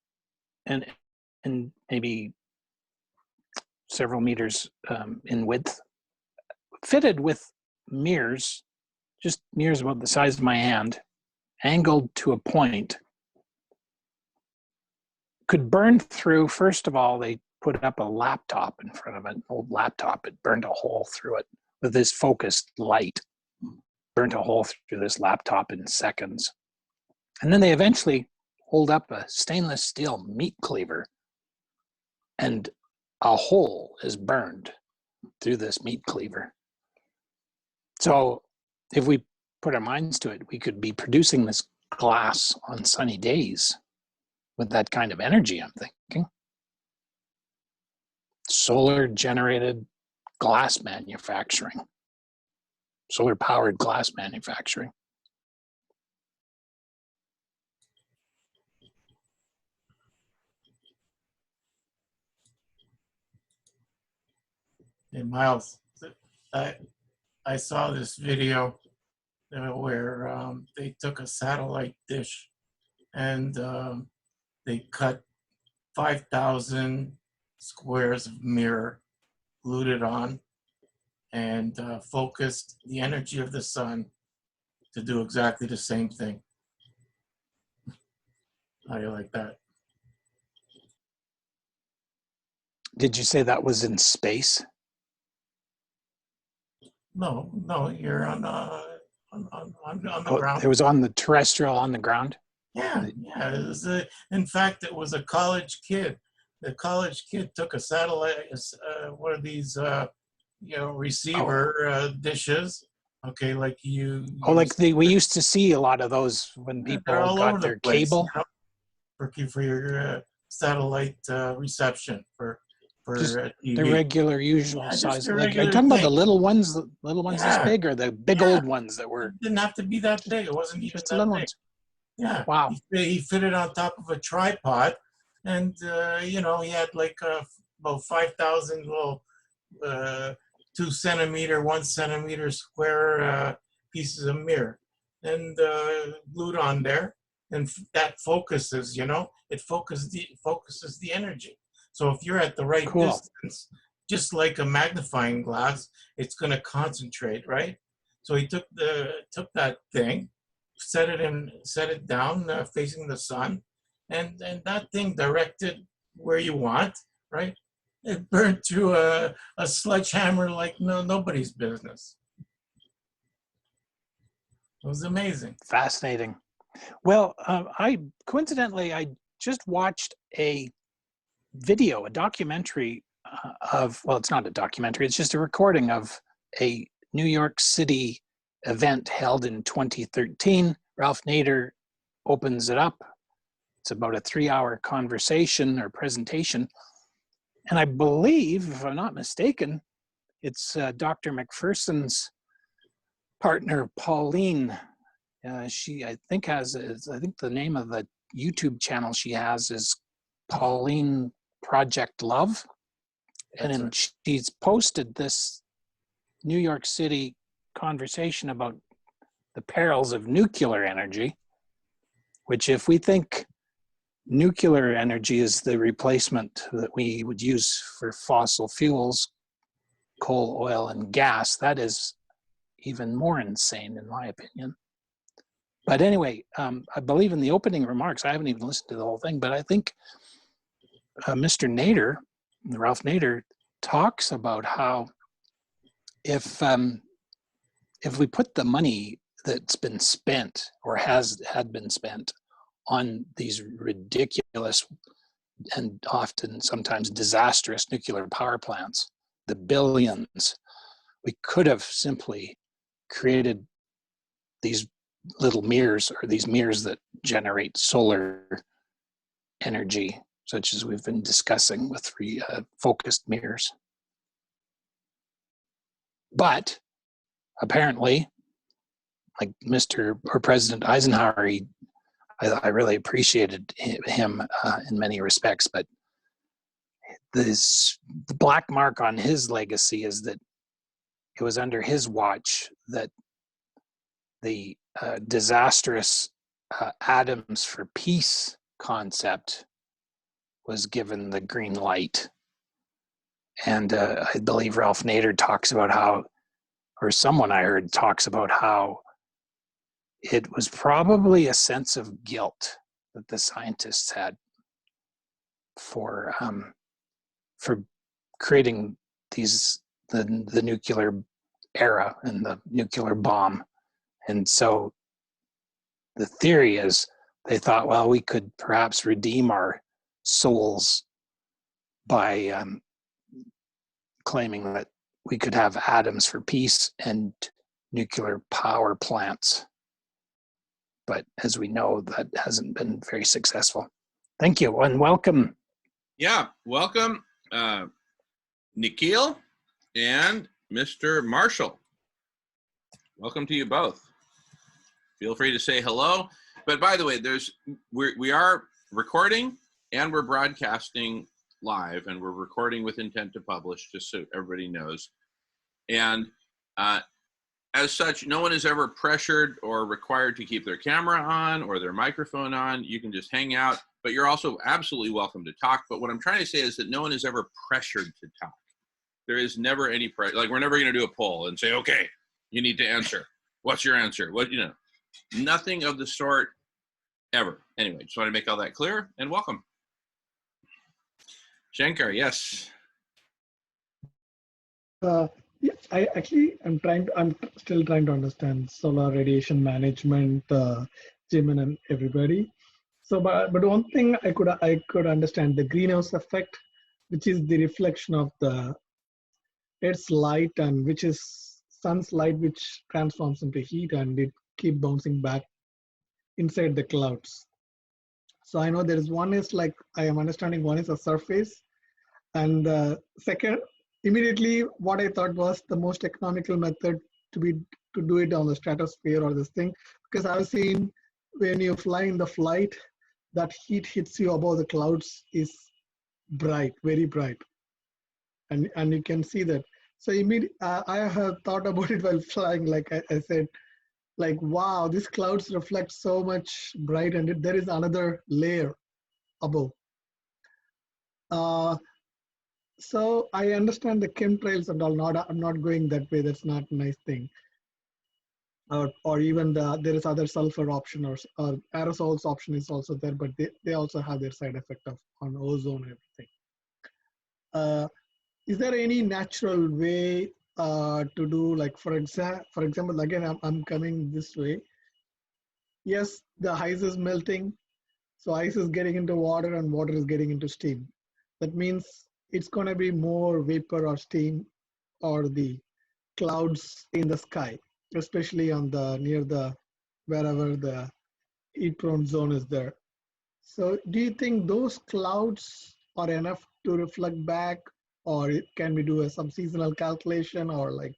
and maybe several meters in width, fitted with mirrors, just mirrors about the size of my hand, angled to a point, could burn through. First of all, they put up a laptop in front of it, an old laptop. It burned a hole through it with this focused light, burnt a hole through this laptop in seconds. And then they eventually hold up a stainless steel meat cleaver, and a hole is burned through this meat cleaver. So if we put our minds to it, we could be producing this glass on sunny days with that kind of energy, I'm thinking. Solar generated glass manufacturing, solar powered glass manufacturing. And Miles, I saw this video where they took a satellite dish and they cut 5,000 squares of mirror, glued it on, and focused the energy of the sun to do exactly the same thing. How do you like that? Did you say that was in space? No, you're on the Oh, ground. it was on the terrestrial, on the ground? Yeah. It was in fact, it was a college kid. The college kid took a satellite, one of these, receiver dishes. Okay, like you. Oh, like we used to see a lot of those when people They're all got over their the place, cable. for your satellite reception for Just TV. the regular, usual Yeah, just size. a Like, are you regular talking about the thing. little ones this Yeah. big, or the big Yeah. old ones that were It didn't have to be that big. It wasn't even just the that little big. ones? Yeah. Wow. He fit it on top of a tripod, and he had like about 5,000 little 2 centimeter, 1 centimeter square pieces of mirror, and glued on there, and that focuses. It focuses the energy. So if you're at the right Cool. distance, just like a magnifying glass, it's going to concentrate, right? So he took that thing, set it down facing the sun, and that thing directed where you want, right? It burned through a sledgehammer like nobody's business. It was amazing. Fascinating. Well, I just watched a video, a documentary it's not a documentary, it's just a recording of a New York City event held in 2013. Ralph Nader opens it up. It's about a 3-hour conversation or presentation. And I believe, if I'm not mistaken, it's Dr. McPherson's partner, Pauline. She, I think the name of the YouTube channel she has is Pauline Project Love. And That's then right. she's posted this New York City conversation about the perils of nuclear energy, which if we think nuclear energy is the replacement that we would use for fossil fuels, coal, oil, and gas, that is even more insane in my opinion. But anyway, I believe in the opening remarks, I haven't even listened to the whole thing, but I think Mr. Nader, Ralph Nader, talks about how if we put the money that's been spent or had been spent on these ridiculous and often sometimes disastrous nuclear power plants, the billions, we could have simply created these little mirrors, or these mirrors that generate solar energy, such as we've been discussing with focused mirrors. But apparently, like Mr. or President Eisenhower, I really appreciated him in many respects, but the black mark on his legacy is that it was under his watch that the disastrous Atoms for Peace concept was given the green light. And I believe Ralph Nader talks about how, or someone I heard talks about how it was probably a sense of guilt that the scientists had for creating the nuclear era and the nuclear bomb. And so the theory is they thought, well, we could perhaps redeem our souls by claiming that we could have atoms for peace and nuclear power plants. But as we know, that hasn't been very successful. Thank you and welcome. Yeah, welcome, Nikhil and Mr. Marshall. Welcome to you both. Feel free to say hello. But by the way, we are recording and we're broadcasting live, and we're recording with intent to publish, just so everybody knows. And as such, no one is ever pressured or required to keep their camera on or their microphone on. You can just hang out, but you're also absolutely welcome to talk. But what I'm trying to say is that no one is ever pressured to talk. There is never any pressure. Like, we're never going to do a poll and say, okay, you need to answer. What's your answer? Nothing of the sort ever. Anyway, just want to make all that clear, and welcome. Shankar, yes. Yeah, I'm still trying to understand solar radiation management, Jim and everybody. So, but one thing I could understand, the greenhouse effect, which is the reflection of the Earth's light, and which is sun's light, which transforms into heat, and it keep bouncing back inside the clouds. So I know there is one is like, I am understanding one is a surface, and second, immediately what I thought was the most economical method to do it on the stratosphere or this thing, because I've seen when you fly in the flight, that heat hits you above the clouds is bright, very bright, and you can see that. So I have thought about it while flying, like I said, like, wow, these clouds reflect so much bright, and there is another layer above. So I understand the chemtrails and all. I'm not going that way. That's not a nice thing. Or even there is other sulfur option, or aerosols option is also there, but they also have their side effect on ozone and everything. Is there any natural way to do, like, for example, again, I'm coming this way. Yes, the ice is melting, so ice is getting into water and water is getting into steam. That means it's going to be more vapor or steam or the clouds in the sky, especially on wherever the heat prone zone is there. So do you think those clouds are enough to reflect back, or can we do some seasonal calculation, or like,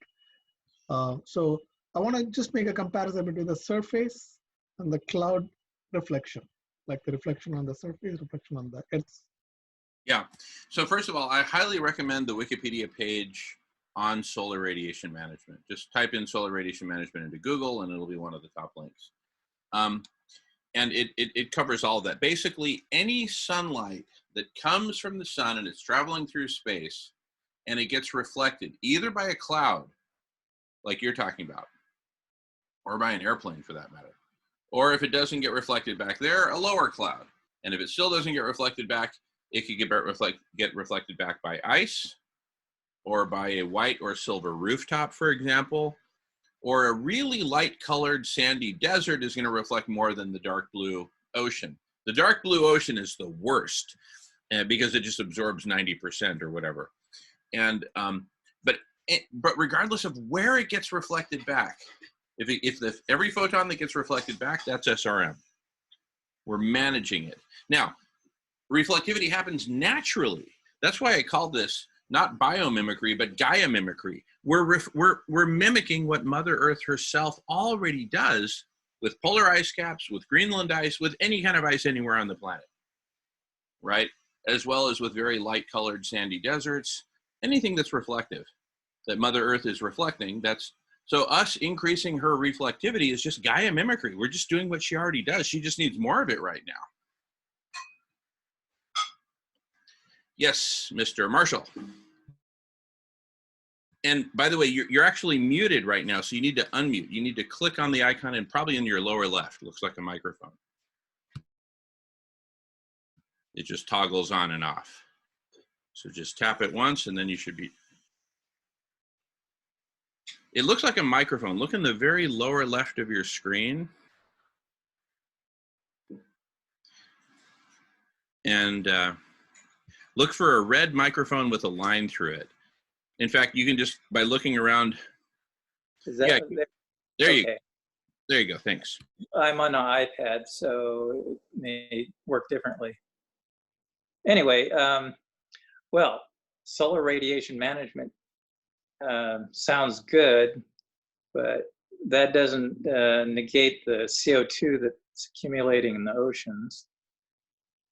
so I want to just make a comparison between the surface and the cloud reflection, like the reflection on the surface, reflection on the earth. Yeah. So first of all, I highly recommend the Wikipedia page on solar radiation management. Just type in solar radiation management into Google and it'll be one of the top links. And it covers all of that. Basically, any sunlight that comes from the sun and it's traveling through space and it gets reflected either by a cloud, like you're talking about, or by an airplane for that matter. Or if it doesn't get reflected back there, a lower cloud. And if it still doesn't get reflected back, it could get reflected back by ice, or by a white or silver rooftop, for example. Or a really light colored sandy desert is going to reflect more than the dark blue ocean. The dark blue ocean is the worst because it just absorbs 90% or whatever. And but regardless of where it gets reflected back, if every photon that gets reflected back, that's SRM. We're managing it. Now, reflectivity happens naturally. That's why I call this not biomimicry, but Gaia mimicry. We're mimicking what Mother Earth herself already does with polar ice caps, with Greenland ice, with any kind of ice anywhere on the planet, right? As well as with very light colored sandy deserts, anything that's reflective, that Mother Earth is reflecting, so us increasing her reflectivity is just Gaia mimicry. We're just doing what she already does. She just needs more of it right now. Yes, Mr. Marshall. And by the way, you're actually muted right now, so you need to unmute. You need to click on the icon and probably in your lower left. Looks like a microphone. It just toggles on and off. So just tap it once and then you should be. It looks like a microphone. Look in the very lower left of your screen. And look for a red microphone with a line through it. In fact, you can just, by looking around. Is that, yeah, there you go. okay. There you go, thanks. I'm on an iPad, so it may work differently. Anyway, well, solar radiation management sounds good, but that doesn't negate the CO2 that's accumulating in the oceans.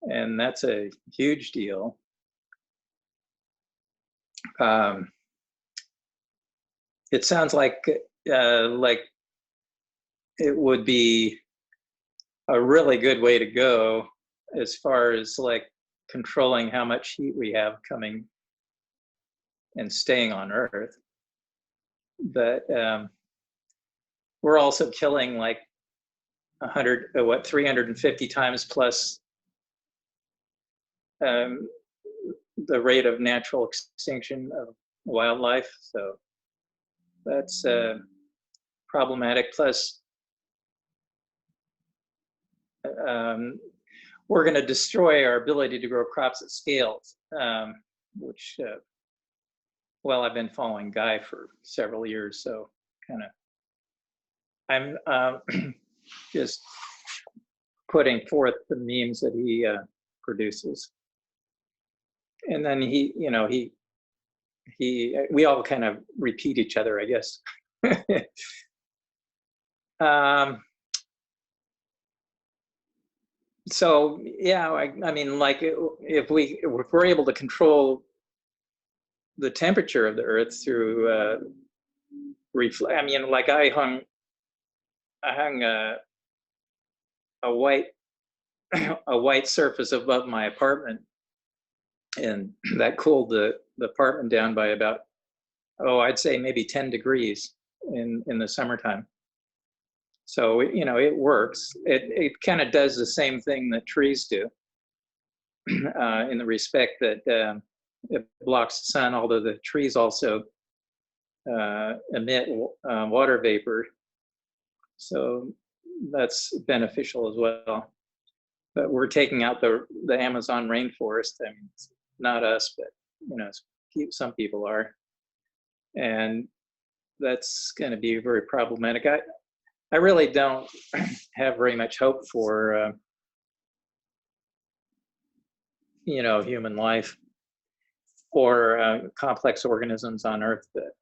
And that's a huge deal. It sounds like it would be a really good way to go as far as like controlling how much heat we have coming and staying on Earth. But we're also killing like 350 times plus the rate of natural extinction of wildlife. So that's problematic. Plus, we're going to destroy our ability to grow crops at scales, which, well, I've been following Guy for several years, so kind of, I'm just putting forth the memes that he produces. And then we all kind of repeat each other, I guess. So yeah, I mean, like if we're able to control the temperature of the Earth through I mean, like I hung a white surface above my apartment, and that cooled the apartment down by about, I'd say maybe 10 degrees in the summertime. So, it works. It kind of does the same thing that trees do in the respect that it blocks the sun, although the trees also emit water vapor. So that's beneficial as well. But we're taking out the Amazon rainforest. I mean, not us, but some people are, and that's going to be very problematic. I really don't have very much hope for human life or complex organisms on Earth. But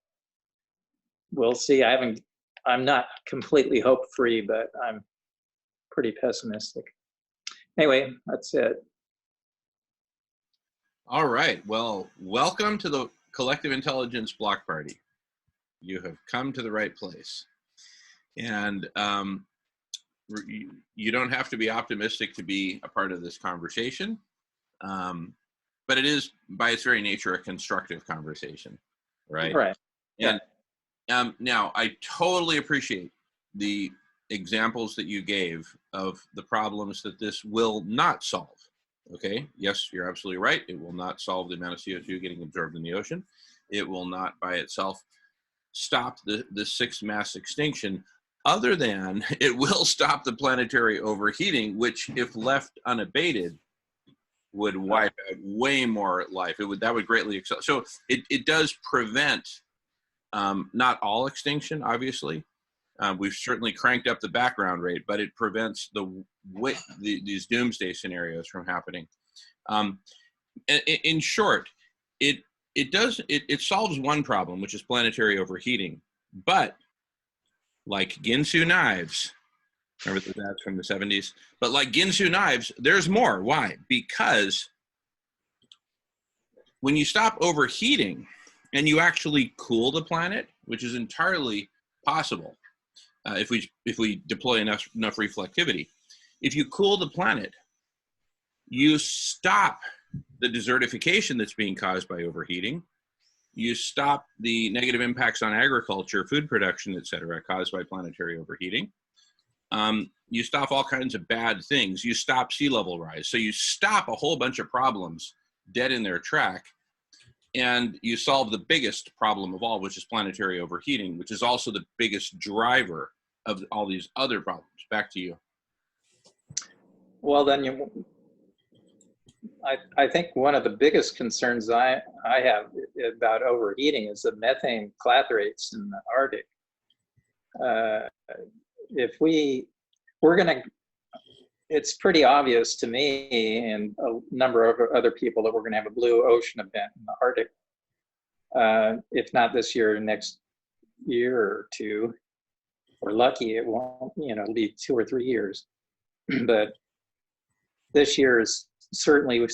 we'll see. I'm not completely hope-free, but I'm pretty pessimistic. Anyway, that's it. All right. Well, welcome to the Collective Intelligence Block Party. You have come to the right place. And you don't have to be optimistic to be a part of this conversation. But it is, by its very nature, a constructive conversation, right? Right. And now, I totally appreciate the examples that you gave of the problems that this will not solve. Okay, yes, you're absolutely right. It will not solve the amount of CO2 getting absorbed in the ocean. It will not by itself stop the sixth mass extinction, other than it will stop the planetary overheating, which, if left unabated, would wipe out way more life. That would greatly accelerate. So it does prevent not all extinction, obviously. We've certainly cranked up the background rate, but it prevents these doomsday scenarios from happening. In short, it solves one problem, which is planetary overheating. But like Ginsu knives, remember that's from the 70s? But like Ginsu knives, there's more. Why? Because when you stop overheating and you actually cool the planet, which is entirely possible if we deploy enough reflectivity, if you cool the planet, you stop the desertification that's being caused by overheating. You stop the negative impacts on agriculture, food production, et cetera, caused by planetary overheating. You stop all kinds of bad things. You stop sea level rise. So you stop a whole bunch of problems dead in their track, and you solve the biggest problem of all, which is planetary overheating, which is also the biggest driver of all these other problems. Back to you. Well, then I think one of the biggest concerns I have about overheating is the methane clathorates in the Arctic. It's pretty obvious to me and a number of other people that we're going to have a blue ocean event in the Arctic. If not this year, next year or two. We're lucky it won't, it'll be 2 or 3 years. But this year is certainly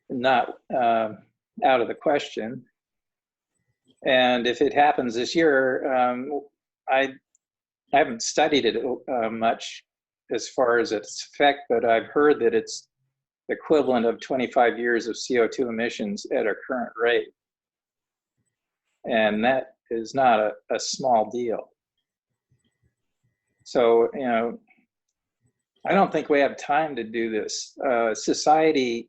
not out of the question. And if it happens this year, I haven't studied it much as far as its effect, but I've heard that it's equivalent of 25 years of CO2 emissions at our current rate. And that is not a small deal. So, I don't think we have time to do this. Society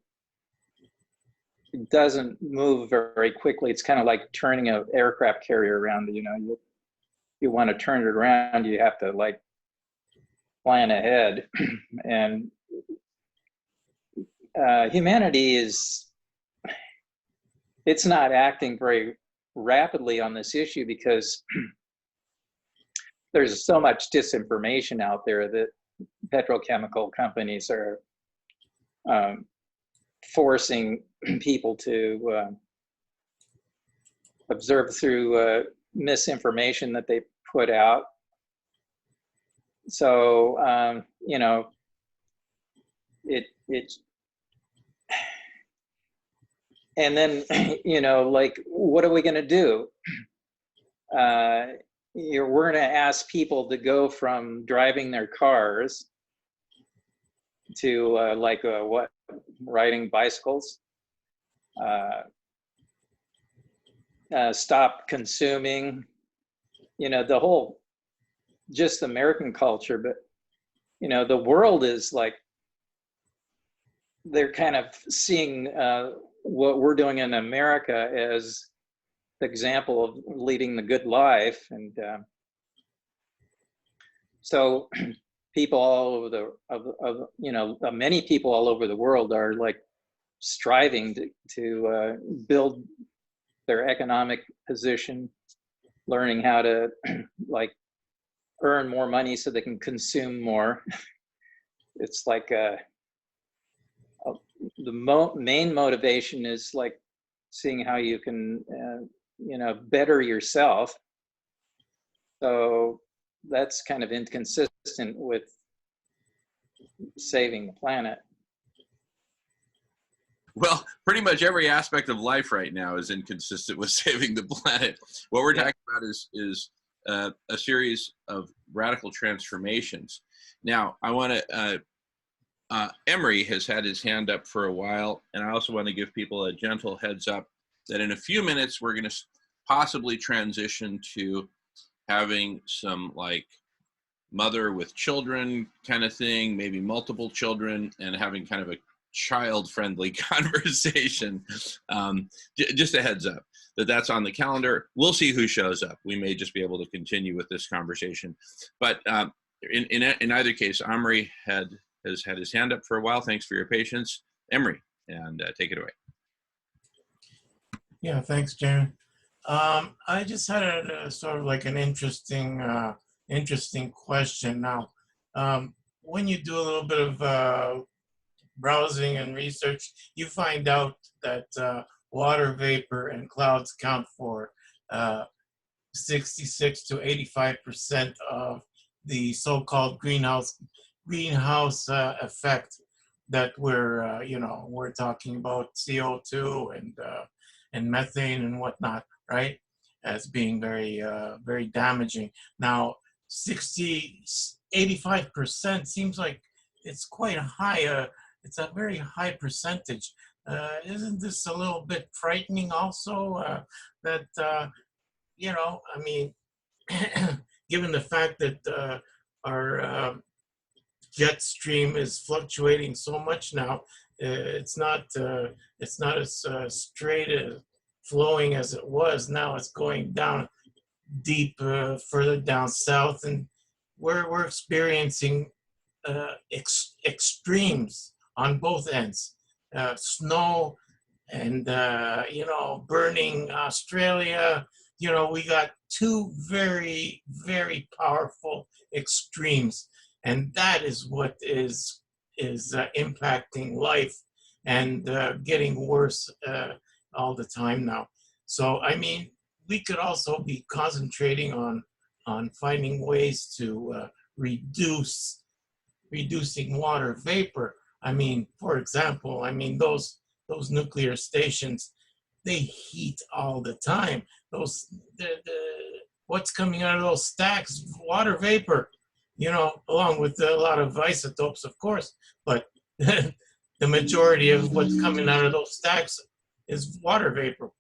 doesn't move very quickly. It's kind of like turning an aircraft carrier around. You want to turn it around, you have to like plan ahead. And humanity it's not acting very rapidly on this issue because there's so much disinformation out there that petrochemical companies are forcing people to observe through misinformation that they put out. So, and then, like, what are we going to do? We're going to ask people to go from driving their cars to riding bicycles, stop consuming, the whole, just American culture, but, the world is like, they're kind of seeing what we're doing in America as the example of leading the good life. And so people all over many people all over the world are like striving to build their economic position, learning how to like earn more money so they can consume more. It's like the main motivation is like seeing how you can better yourself. So that's kind of inconsistent with saving the planet. Well, pretty much every aspect of life right now is inconsistent with saving the planet. What we're talking about is a series of radical transformations. Now, I want to. Emery has had his hand up for a while, and I also want to give people a gentle heads up that in a few minutes we're going to possibly transition to having some like mother with children kind of thing, maybe multiple children, and having kind of a child-friendly conversation. Just a heads up that that's on the calendar. We'll see who shows up. We may just be able to continue with this conversation, but in either case, Emery has had his hand up for a while. Thanks for your patience, Emery, and take it away. Yeah, thanks, Jamie. I just had a sort of like an interesting question. Now, when you do a little bit of browsing and research, you find out that water vapor and clouds count for 66 to 85% of the so-called greenhouse effect that we're talking about, CO2 and methane and whatnot, right? As being very very damaging. Now, 85% seems like it's quite high. It's a very high percentage. Isn't this a little bit frightening also? That I mean, given the fact that our jet stream is fluctuating so much now, it's not as straight flowing as it was. Now it's going down deep, further down south, and we're experiencing extremes on both ends. Snow and burning Australia. We got two very, very powerful extremes, and that is what is impacting life and getting worse all the time now. So I mean, we could also be concentrating on finding ways to reducing water vapor. I mean, for example, those nuclear stations, they heat all the time. What's coming out of those stacks? Water vapor, along with a lot of isotopes, of course. But the majority of what's coming out of those stacks is water vapor.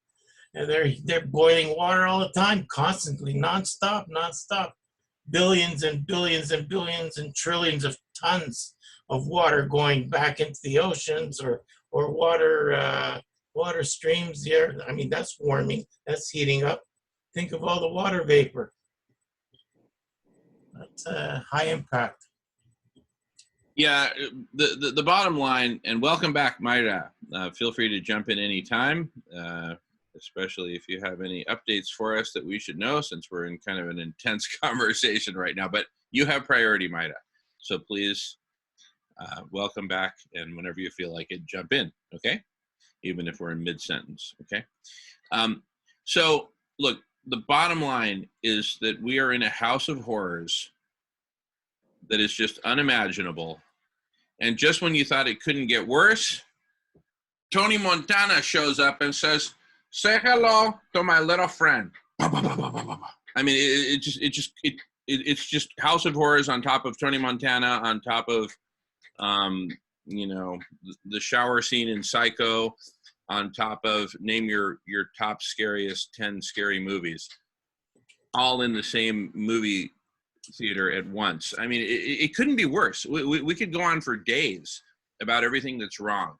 And they're boiling water all the time, constantly, nonstop. Billions and billions and billions and trillions of tons of water going back into the oceans or water streams there. I mean, that's warming, that's heating up. Think of all the water vapor. That's a high impact. Yeah, the bottom line, and welcome back, Mayra. Feel free to jump in anytime, especially if you have any updates for us that we should know, since we're in kind of an intense conversation right now. But you have priority, Mayra. So please welcome back, and whenever you feel like it, jump in, okay? Even if we're in mid-sentence, okay? So look, the bottom line is that we are in a house of horrors that is just unimaginable. And just when you thought it couldn't get worse, Tony Montana shows up and says, "Say hello to my little friend." I mean, it's just House of Horrors on top of Tony Montana, on top of, the shower scene in Psycho, on top of name your top scariest 10 scary movies, all in the same movie theater at once. I mean, it couldn't be worse. We could go on for days about everything that's wrong.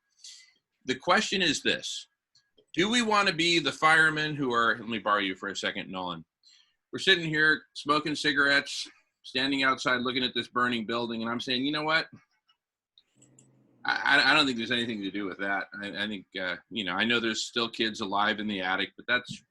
The question is this: do we want to be the firemen who are, let me borrow you for a second, Nolan. We're sitting here smoking cigarettes, standing outside looking at this burning building, and I'm saying, you know what? I don't think there's anything to do with that. I think, I know there's still kids alive in the attic, but that's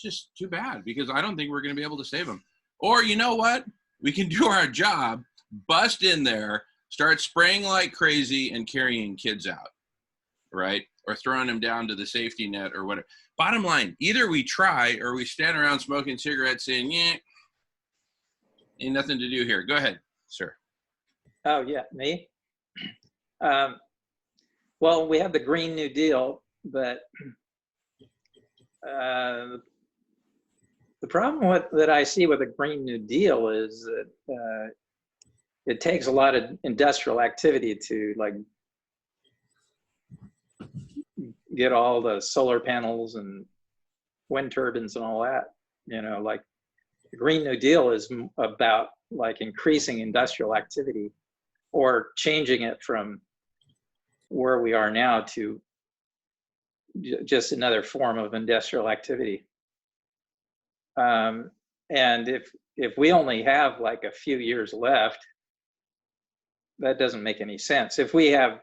just too bad, because I don't think we're going to be able to save them. Or you know what? We can do our job, bust in there, start spraying like crazy and carrying kids out, right? Or throwing them down to the safety net or whatever. Bottom line, either we try or we stand around smoking cigarettes saying, yeah, ain't nothing to do here. Go ahead, sir. Oh, yeah, me? Well, we have the Green New Deal, but the problem that I see with the Green New Deal is that it takes a lot of industrial activity to like get all the solar panels and wind turbines and all that. You know, like the Green New Deal is about like increasing industrial activity or changing it from where we are now to just another form of industrial activity. And if we only have like a few years left, that doesn't make any sense. If we have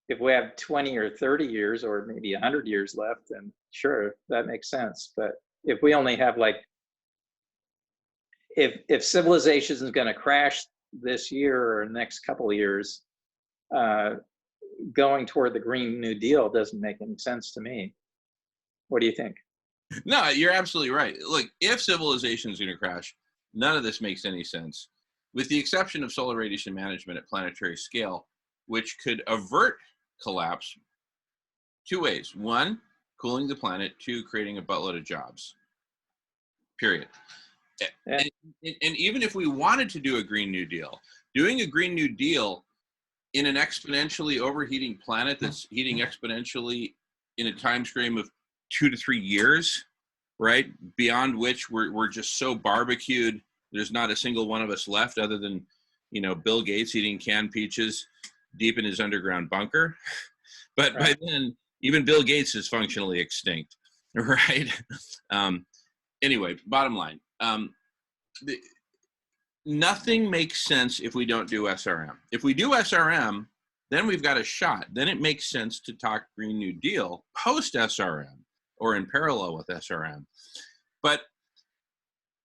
20 or 30 years or maybe 100 years left, then sure, that makes sense. But if we only have like, if civilization is going to crash this year or next couple of years, going toward the Green New Deal doesn't make any sense to me. What do you think? No, you're absolutely right. Look, if civilization is going to crash, none of this makes any sense, with the exception of solar radiation management at planetary scale, which could avert collapse two ways. One, cooling the planet. Two, creating a buttload of jobs. Period. Yeah. And even if we wanted to do a Green New Deal, doing a Green New Deal in an exponentially overheating planet that's heating exponentially in a time frame of 2 to 3 years, right? Beyond which we're just so barbecued, there's not a single one of us left other than, you know, Bill Gates eating canned peaches deep in his underground bunker. But Right. by then, even Bill Gates is functionally extinct, right? Anyway, bottom line, nothing makes sense if we don't do SRM. If we do SRM, then we've got a shot. Then it makes sense to talk Green New Deal post SRM or in parallel with SRM. But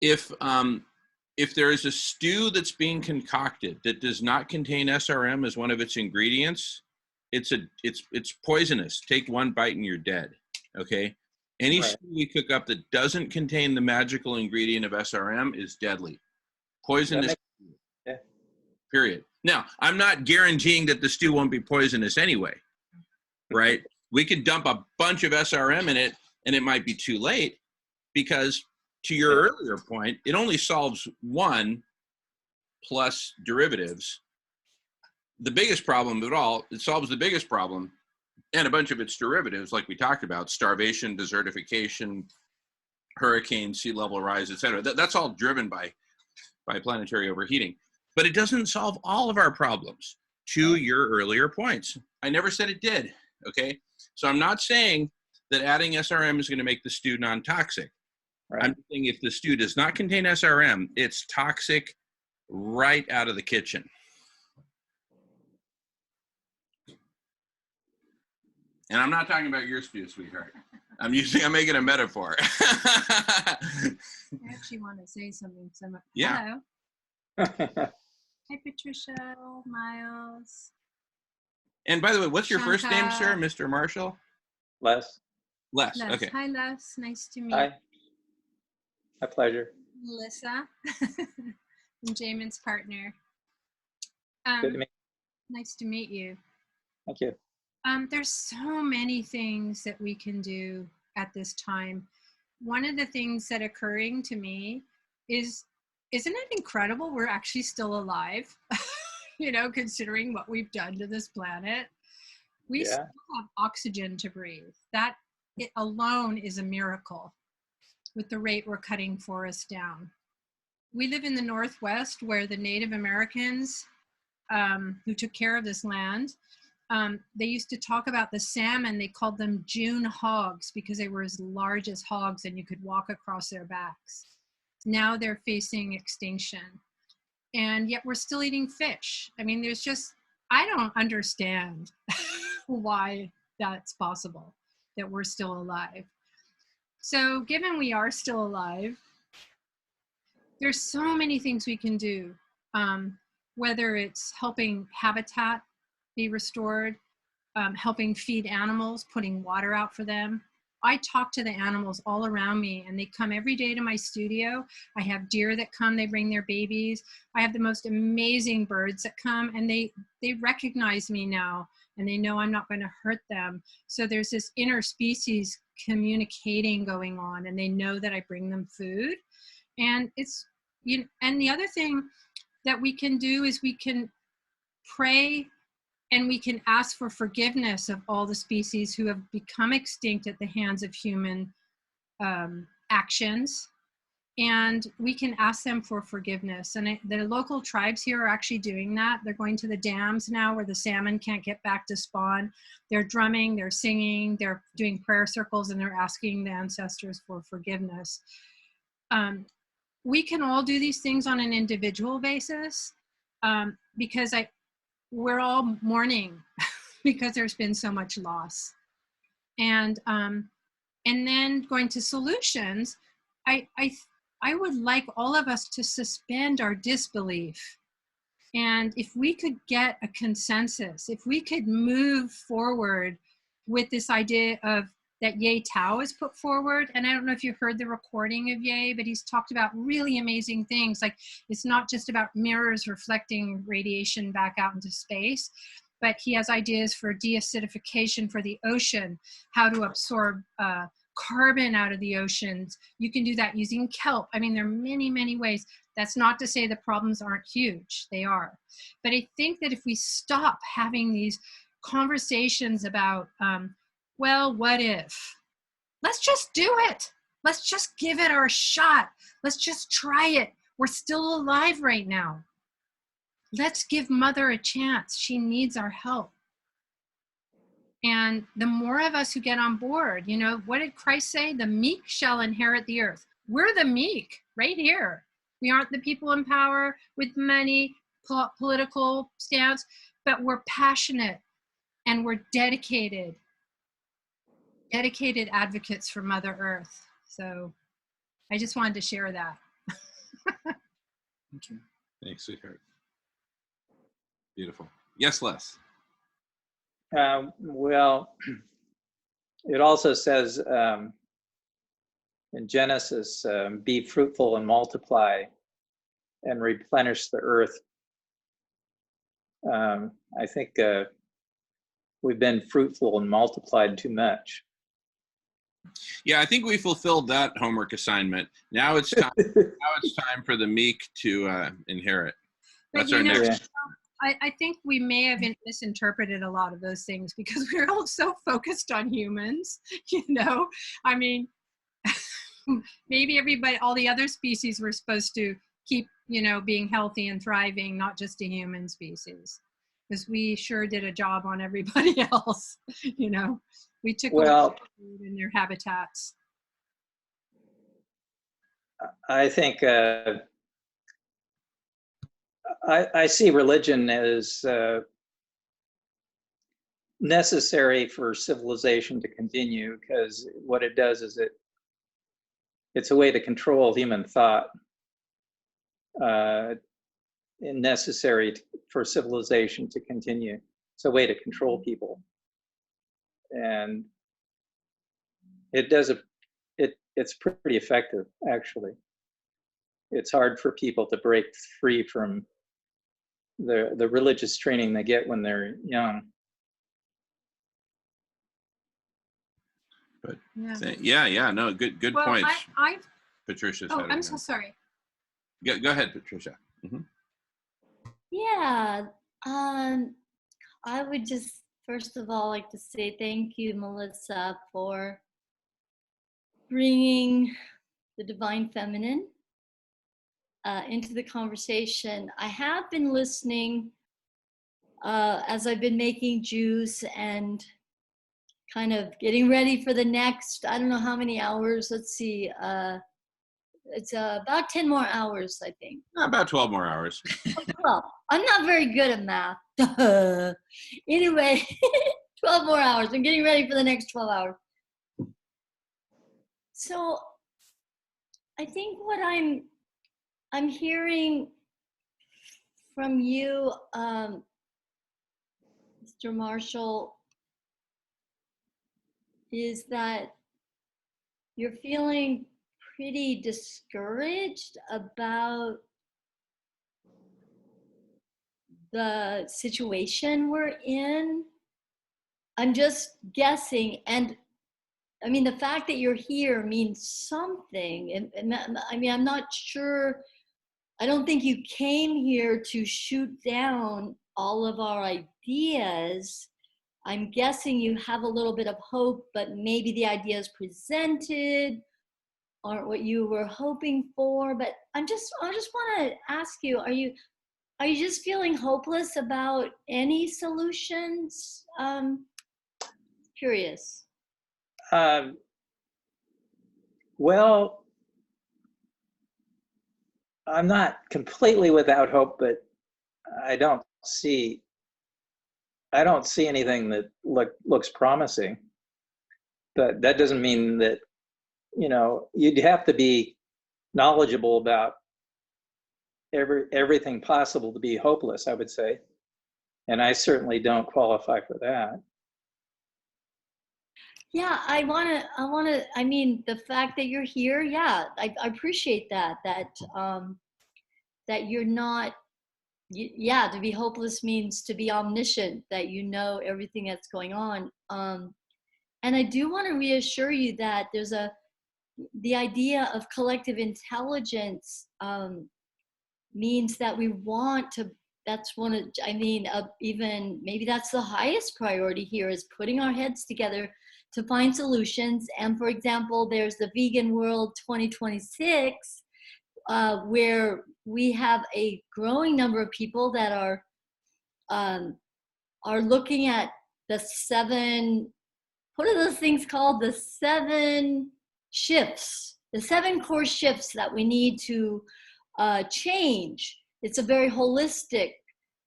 if there is a stew that's being concocted that does not contain SRM as one of its ingredients, it's poisonous. Take one bite and you're dead. Okay. Any Right. stew we cook up that doesn't contain the magical ingredient of SRM is deadly. Poisonous. Yeah. Period. Now, I'm not guaranteeing that the stew won't be poisonous anyway, right? We could dump a bunch of SRM in it and it might be too late, because to your earlier point, it only solves one plus derivatives. The biggest problem of it all, it solves the biggest problem and a bunch of its derivatives, like we talked about: starvation, desertification, hurricane, sea level rise, et cetera. That's all driven by planetary overheating. But it doesn't solve all of our problems, to your earlier points. I never said it did, okay? So I'm not saying that adding SRM is going to make the stew non-toxic. Right. I'm saying if the stew does not contain SRM, it's toxic right out of the kitchen. And I'm not talking about your stew, sweetheart. I'm making a metaphor. I actually want to say something. Yeah. Hello. Hi, Patricia, Miles. And by the way, what's your first name, sir? Shanta. Mr. Marshall? Les. Les. Les. Okay. Hi, Les. Nice to meet Hi. My pleasure. Melissa. I'm Jamin's partner. Good to meet Nice to meet you. Thank you. There's so many things that we can do at this time. One of the things that occurring to me is, isn't it incredible we're actually still alive? You know, considering what we've done to this planet. We Yeah. still have oxygen to breathe. That it alone is a miracle with the rate we're cutting forests down. We live in the Northwest, where the Native Americans who took care of this land, they used to talk about the salmon. They called them June hogs because they were as large as hogs and you could walk across their backs. Now they're facing extinction. And yet we're still eating fish. I mean, there's just, I don't understand why that's possible, that we're still alive. So given we are still alive, there's so many things we can do, whether it's helping habitat be restored, helping feed animals, putting water out for them, I talk to the animals all around me, and they come every day to my studio. I have deer that come, they bring their babies. I have the most amazing birds that come, and they recognize me now, and they know I'm not going to hurt them. So there's this interspecies communicating going on, and they know that I bring them food. And it's, you know, and the other thing that we can do is we can pray, and we can ask for forgiveness of all the species who have become extinct at the hands of human actions. And we can ask them for forgiveness. And the local tribes here are actually doing that. They're going to the dams now where the salmon can't get back to spawn. They're drumming, they're singing, they're doing prayer circles, and they're asking the ancestors for forgiveness. We can all do these things on an individual basis, because we're all mourning because there's been so much loss. And then going to solutions, I would like all of us to suspend our disbelief. And if we could get a consensus, if we could move forward with this idea of that Ye Tao has put forward. And I don't know if you heard the recording of Ye, but he's talked about really amazing things. Like, it's not just about mirrors reflecting radiation back out into space, but he has ideas for deacidification for the ocean, how to absorb carbon out of the oceans. You can do that using kelp. I mean, there are many, many ways. That's not to say the problems aren't huge. They are. But I think that if we stop having these conversations about, well, what if? Let's just do it. Let's just give it our shot. Let's just try it. We're still alive right now. Let's give Mother a chance. She needs our help. And the more of us who get on board, you know, what did Christ say? The meek shall inherit the earth. We're the meek right here. We aren't the people in power with money, political stance, but we're passionate and we're dedicated advocates for Mother Earth. So I just wanted to share that. Okay. Thanks, sweetheart. Beautiful. Yes, Les. Well, it also says in Genesis, be fruitful and multiply and replenish the earth. I think we've been fruitful and multiplied too much. Yeah, I think we fulfilled that homework assignment. Now it's time. Now it's time for the meek to inherit. That's our next. Yeah. I think we may have misinterpreted a lot of those things because we're all so focused on humans, you know? I mean, maybe everybody, all the other species were supposed to keep, you know, being healthy and thriving, not just a human species. Because we sure did a job on everybody else, you know? We took away in their habitats. I think I see religion as necessary for civilization to continue, because what it does is it's a way to control human thought, and necessary for civilization to continue. It's a way to control people, and it's pretty effective, actually. It's hard for people to break free from the religious training they get when they're young. But yeah, no, good Well, points. Patricia's had I'm so sorry. Go ahead, Patricia. Mm-hmm. Yeah, I would just first of all like to say thank you, Melissa, for bringing the divine feminine into the conversation. I have been listening as I've been making juice and kind of getting ready for the next, I don't know how many hours. Let's see. It's about 10 more hours, I think. About 12 more hours. Well, I'm not very good at math. Anyway, 12 more hours. I'm getting ready for the next 12 hours. So I think what I'm hearing from you, Mr. Marshall, is that you're feeling pretty discouraged about the situation we're in. I'm just guessing, and I mean, the fact that you're here means something. And I mean, I'm not sure. I don't think you came here to shoot down all of our ideas. I'm guessing you have a little bit of hope, but maybe the ideas presented aren't what you were hoping for. But I just want to ask you, are you just feeling hopeless about any solutions? Curious. Well, I'm not completely without hope, but I don't see anything that looks promising. But that doesn't mean that, you know, you'd have to be knowledgeable about everything possible to be hopeless, I would say. And I certainly don't qualify for that. Yeah, I mean, the fact that you're here, yeah, I appreciate that you're not, yeah, to be hopeless means to be omniscient, that you know everything that's going on. And I do want to reassure you that the idea of collective intelligence means that we want to, that's one of, I mean, even maybe that's the highest priority here, is putting our heads together to find solutions. And for example, there's the Vegan World 2026, where we have a growing number of people that are looking at the 7, what are those things called? The 7 shifts, the 7 core shifts that we need to change. It's a very holistic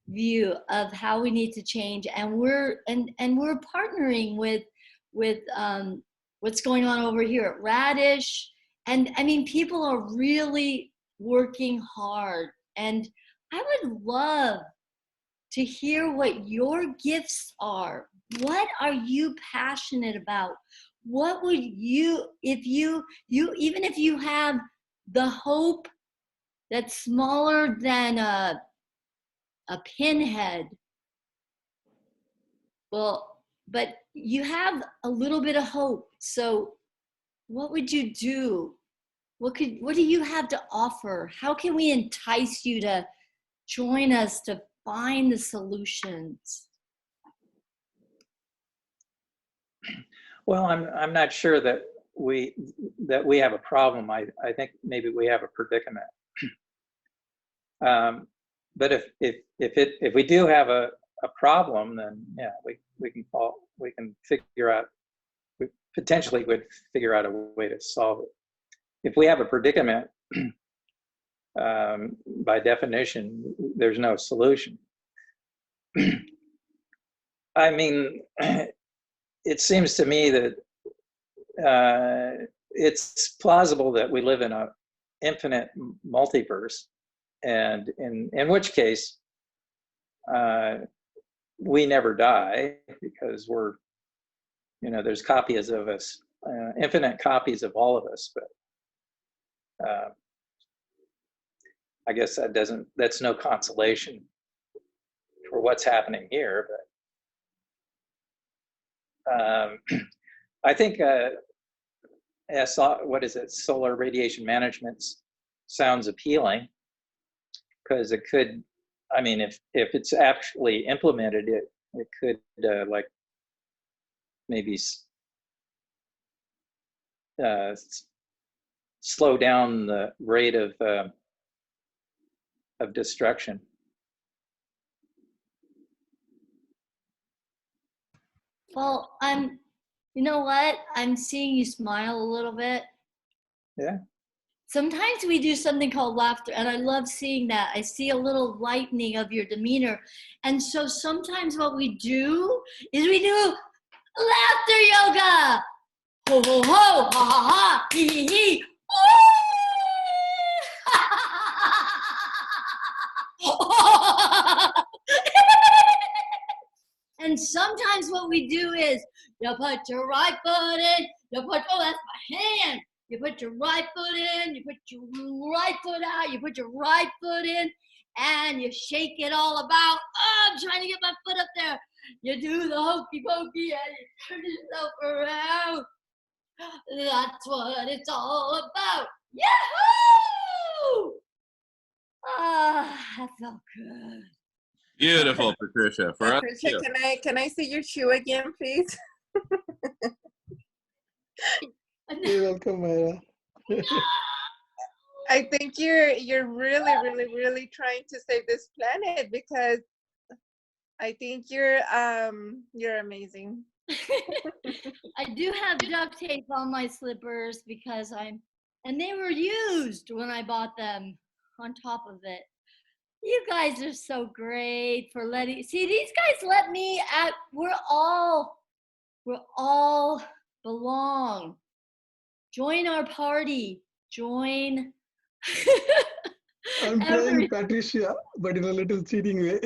view of how we need to change, and we're partnering with what's going on over here at Radish. And I mean, people are really working hard, and I would love to hear what your gifts are. What are you passionate about? What would you, if you even if you have the hope that's smaller than a pinhead, well, but you have a little bit of hope. So what would you do? What do you have to offer? How can we entice you to join us to find the solutions? Well, I'm not sure that we have a problem. I think maybe we have a predicament. But if we do have a problem, then yeah, we can figure out, we potentially would figure out a way to solve it. If we have a predicament, by definition, there's no solution. I mean, it seems to me that it's plausible that we live in an infinite multiverse, and in which case we never die, because we're, you know, there's copies of us, infinite copies of all of us. But I guess that's no consolation for what's happening here. But I think what is it? Solar radiation management sounds appealing, because it could, I mean, if it's actually implemented, it could like maybe slow down the rate of destruction. Well, you know what? I'm seeing you smile a little bit. Yeah. Sometimes we do something called laughter, and I love seeing that. I see a little lightening of your demeanor. And so sometimes what we do is we do laughter yoga. Ho, ho, ho, ha, ha, ha, he, he, he. And sometimes what we do is, you put your right foot in, You put, oh, that's my hand. You put your right foot in, you put your right foot out, you put your right foot in, and you shake it all about. Oh, I'm trying to get my foot up there. You do the hokey pokey and you turn yourself around. That's what it's all about. Yahoo! Ah, that felt good. Beautiful, Patricia. For us, Patricia, too. can I see your shoe again, please? You're welcome, Myra. I think you're really trying to save this planet, because I think you're amazing. I do have duct tape on my slippers because and they were used when I bought them on top of it. You guys are so great for see, these guys let me we're all belong. Join our party. Join. I'm trying, Patricia, but in a little cheating way.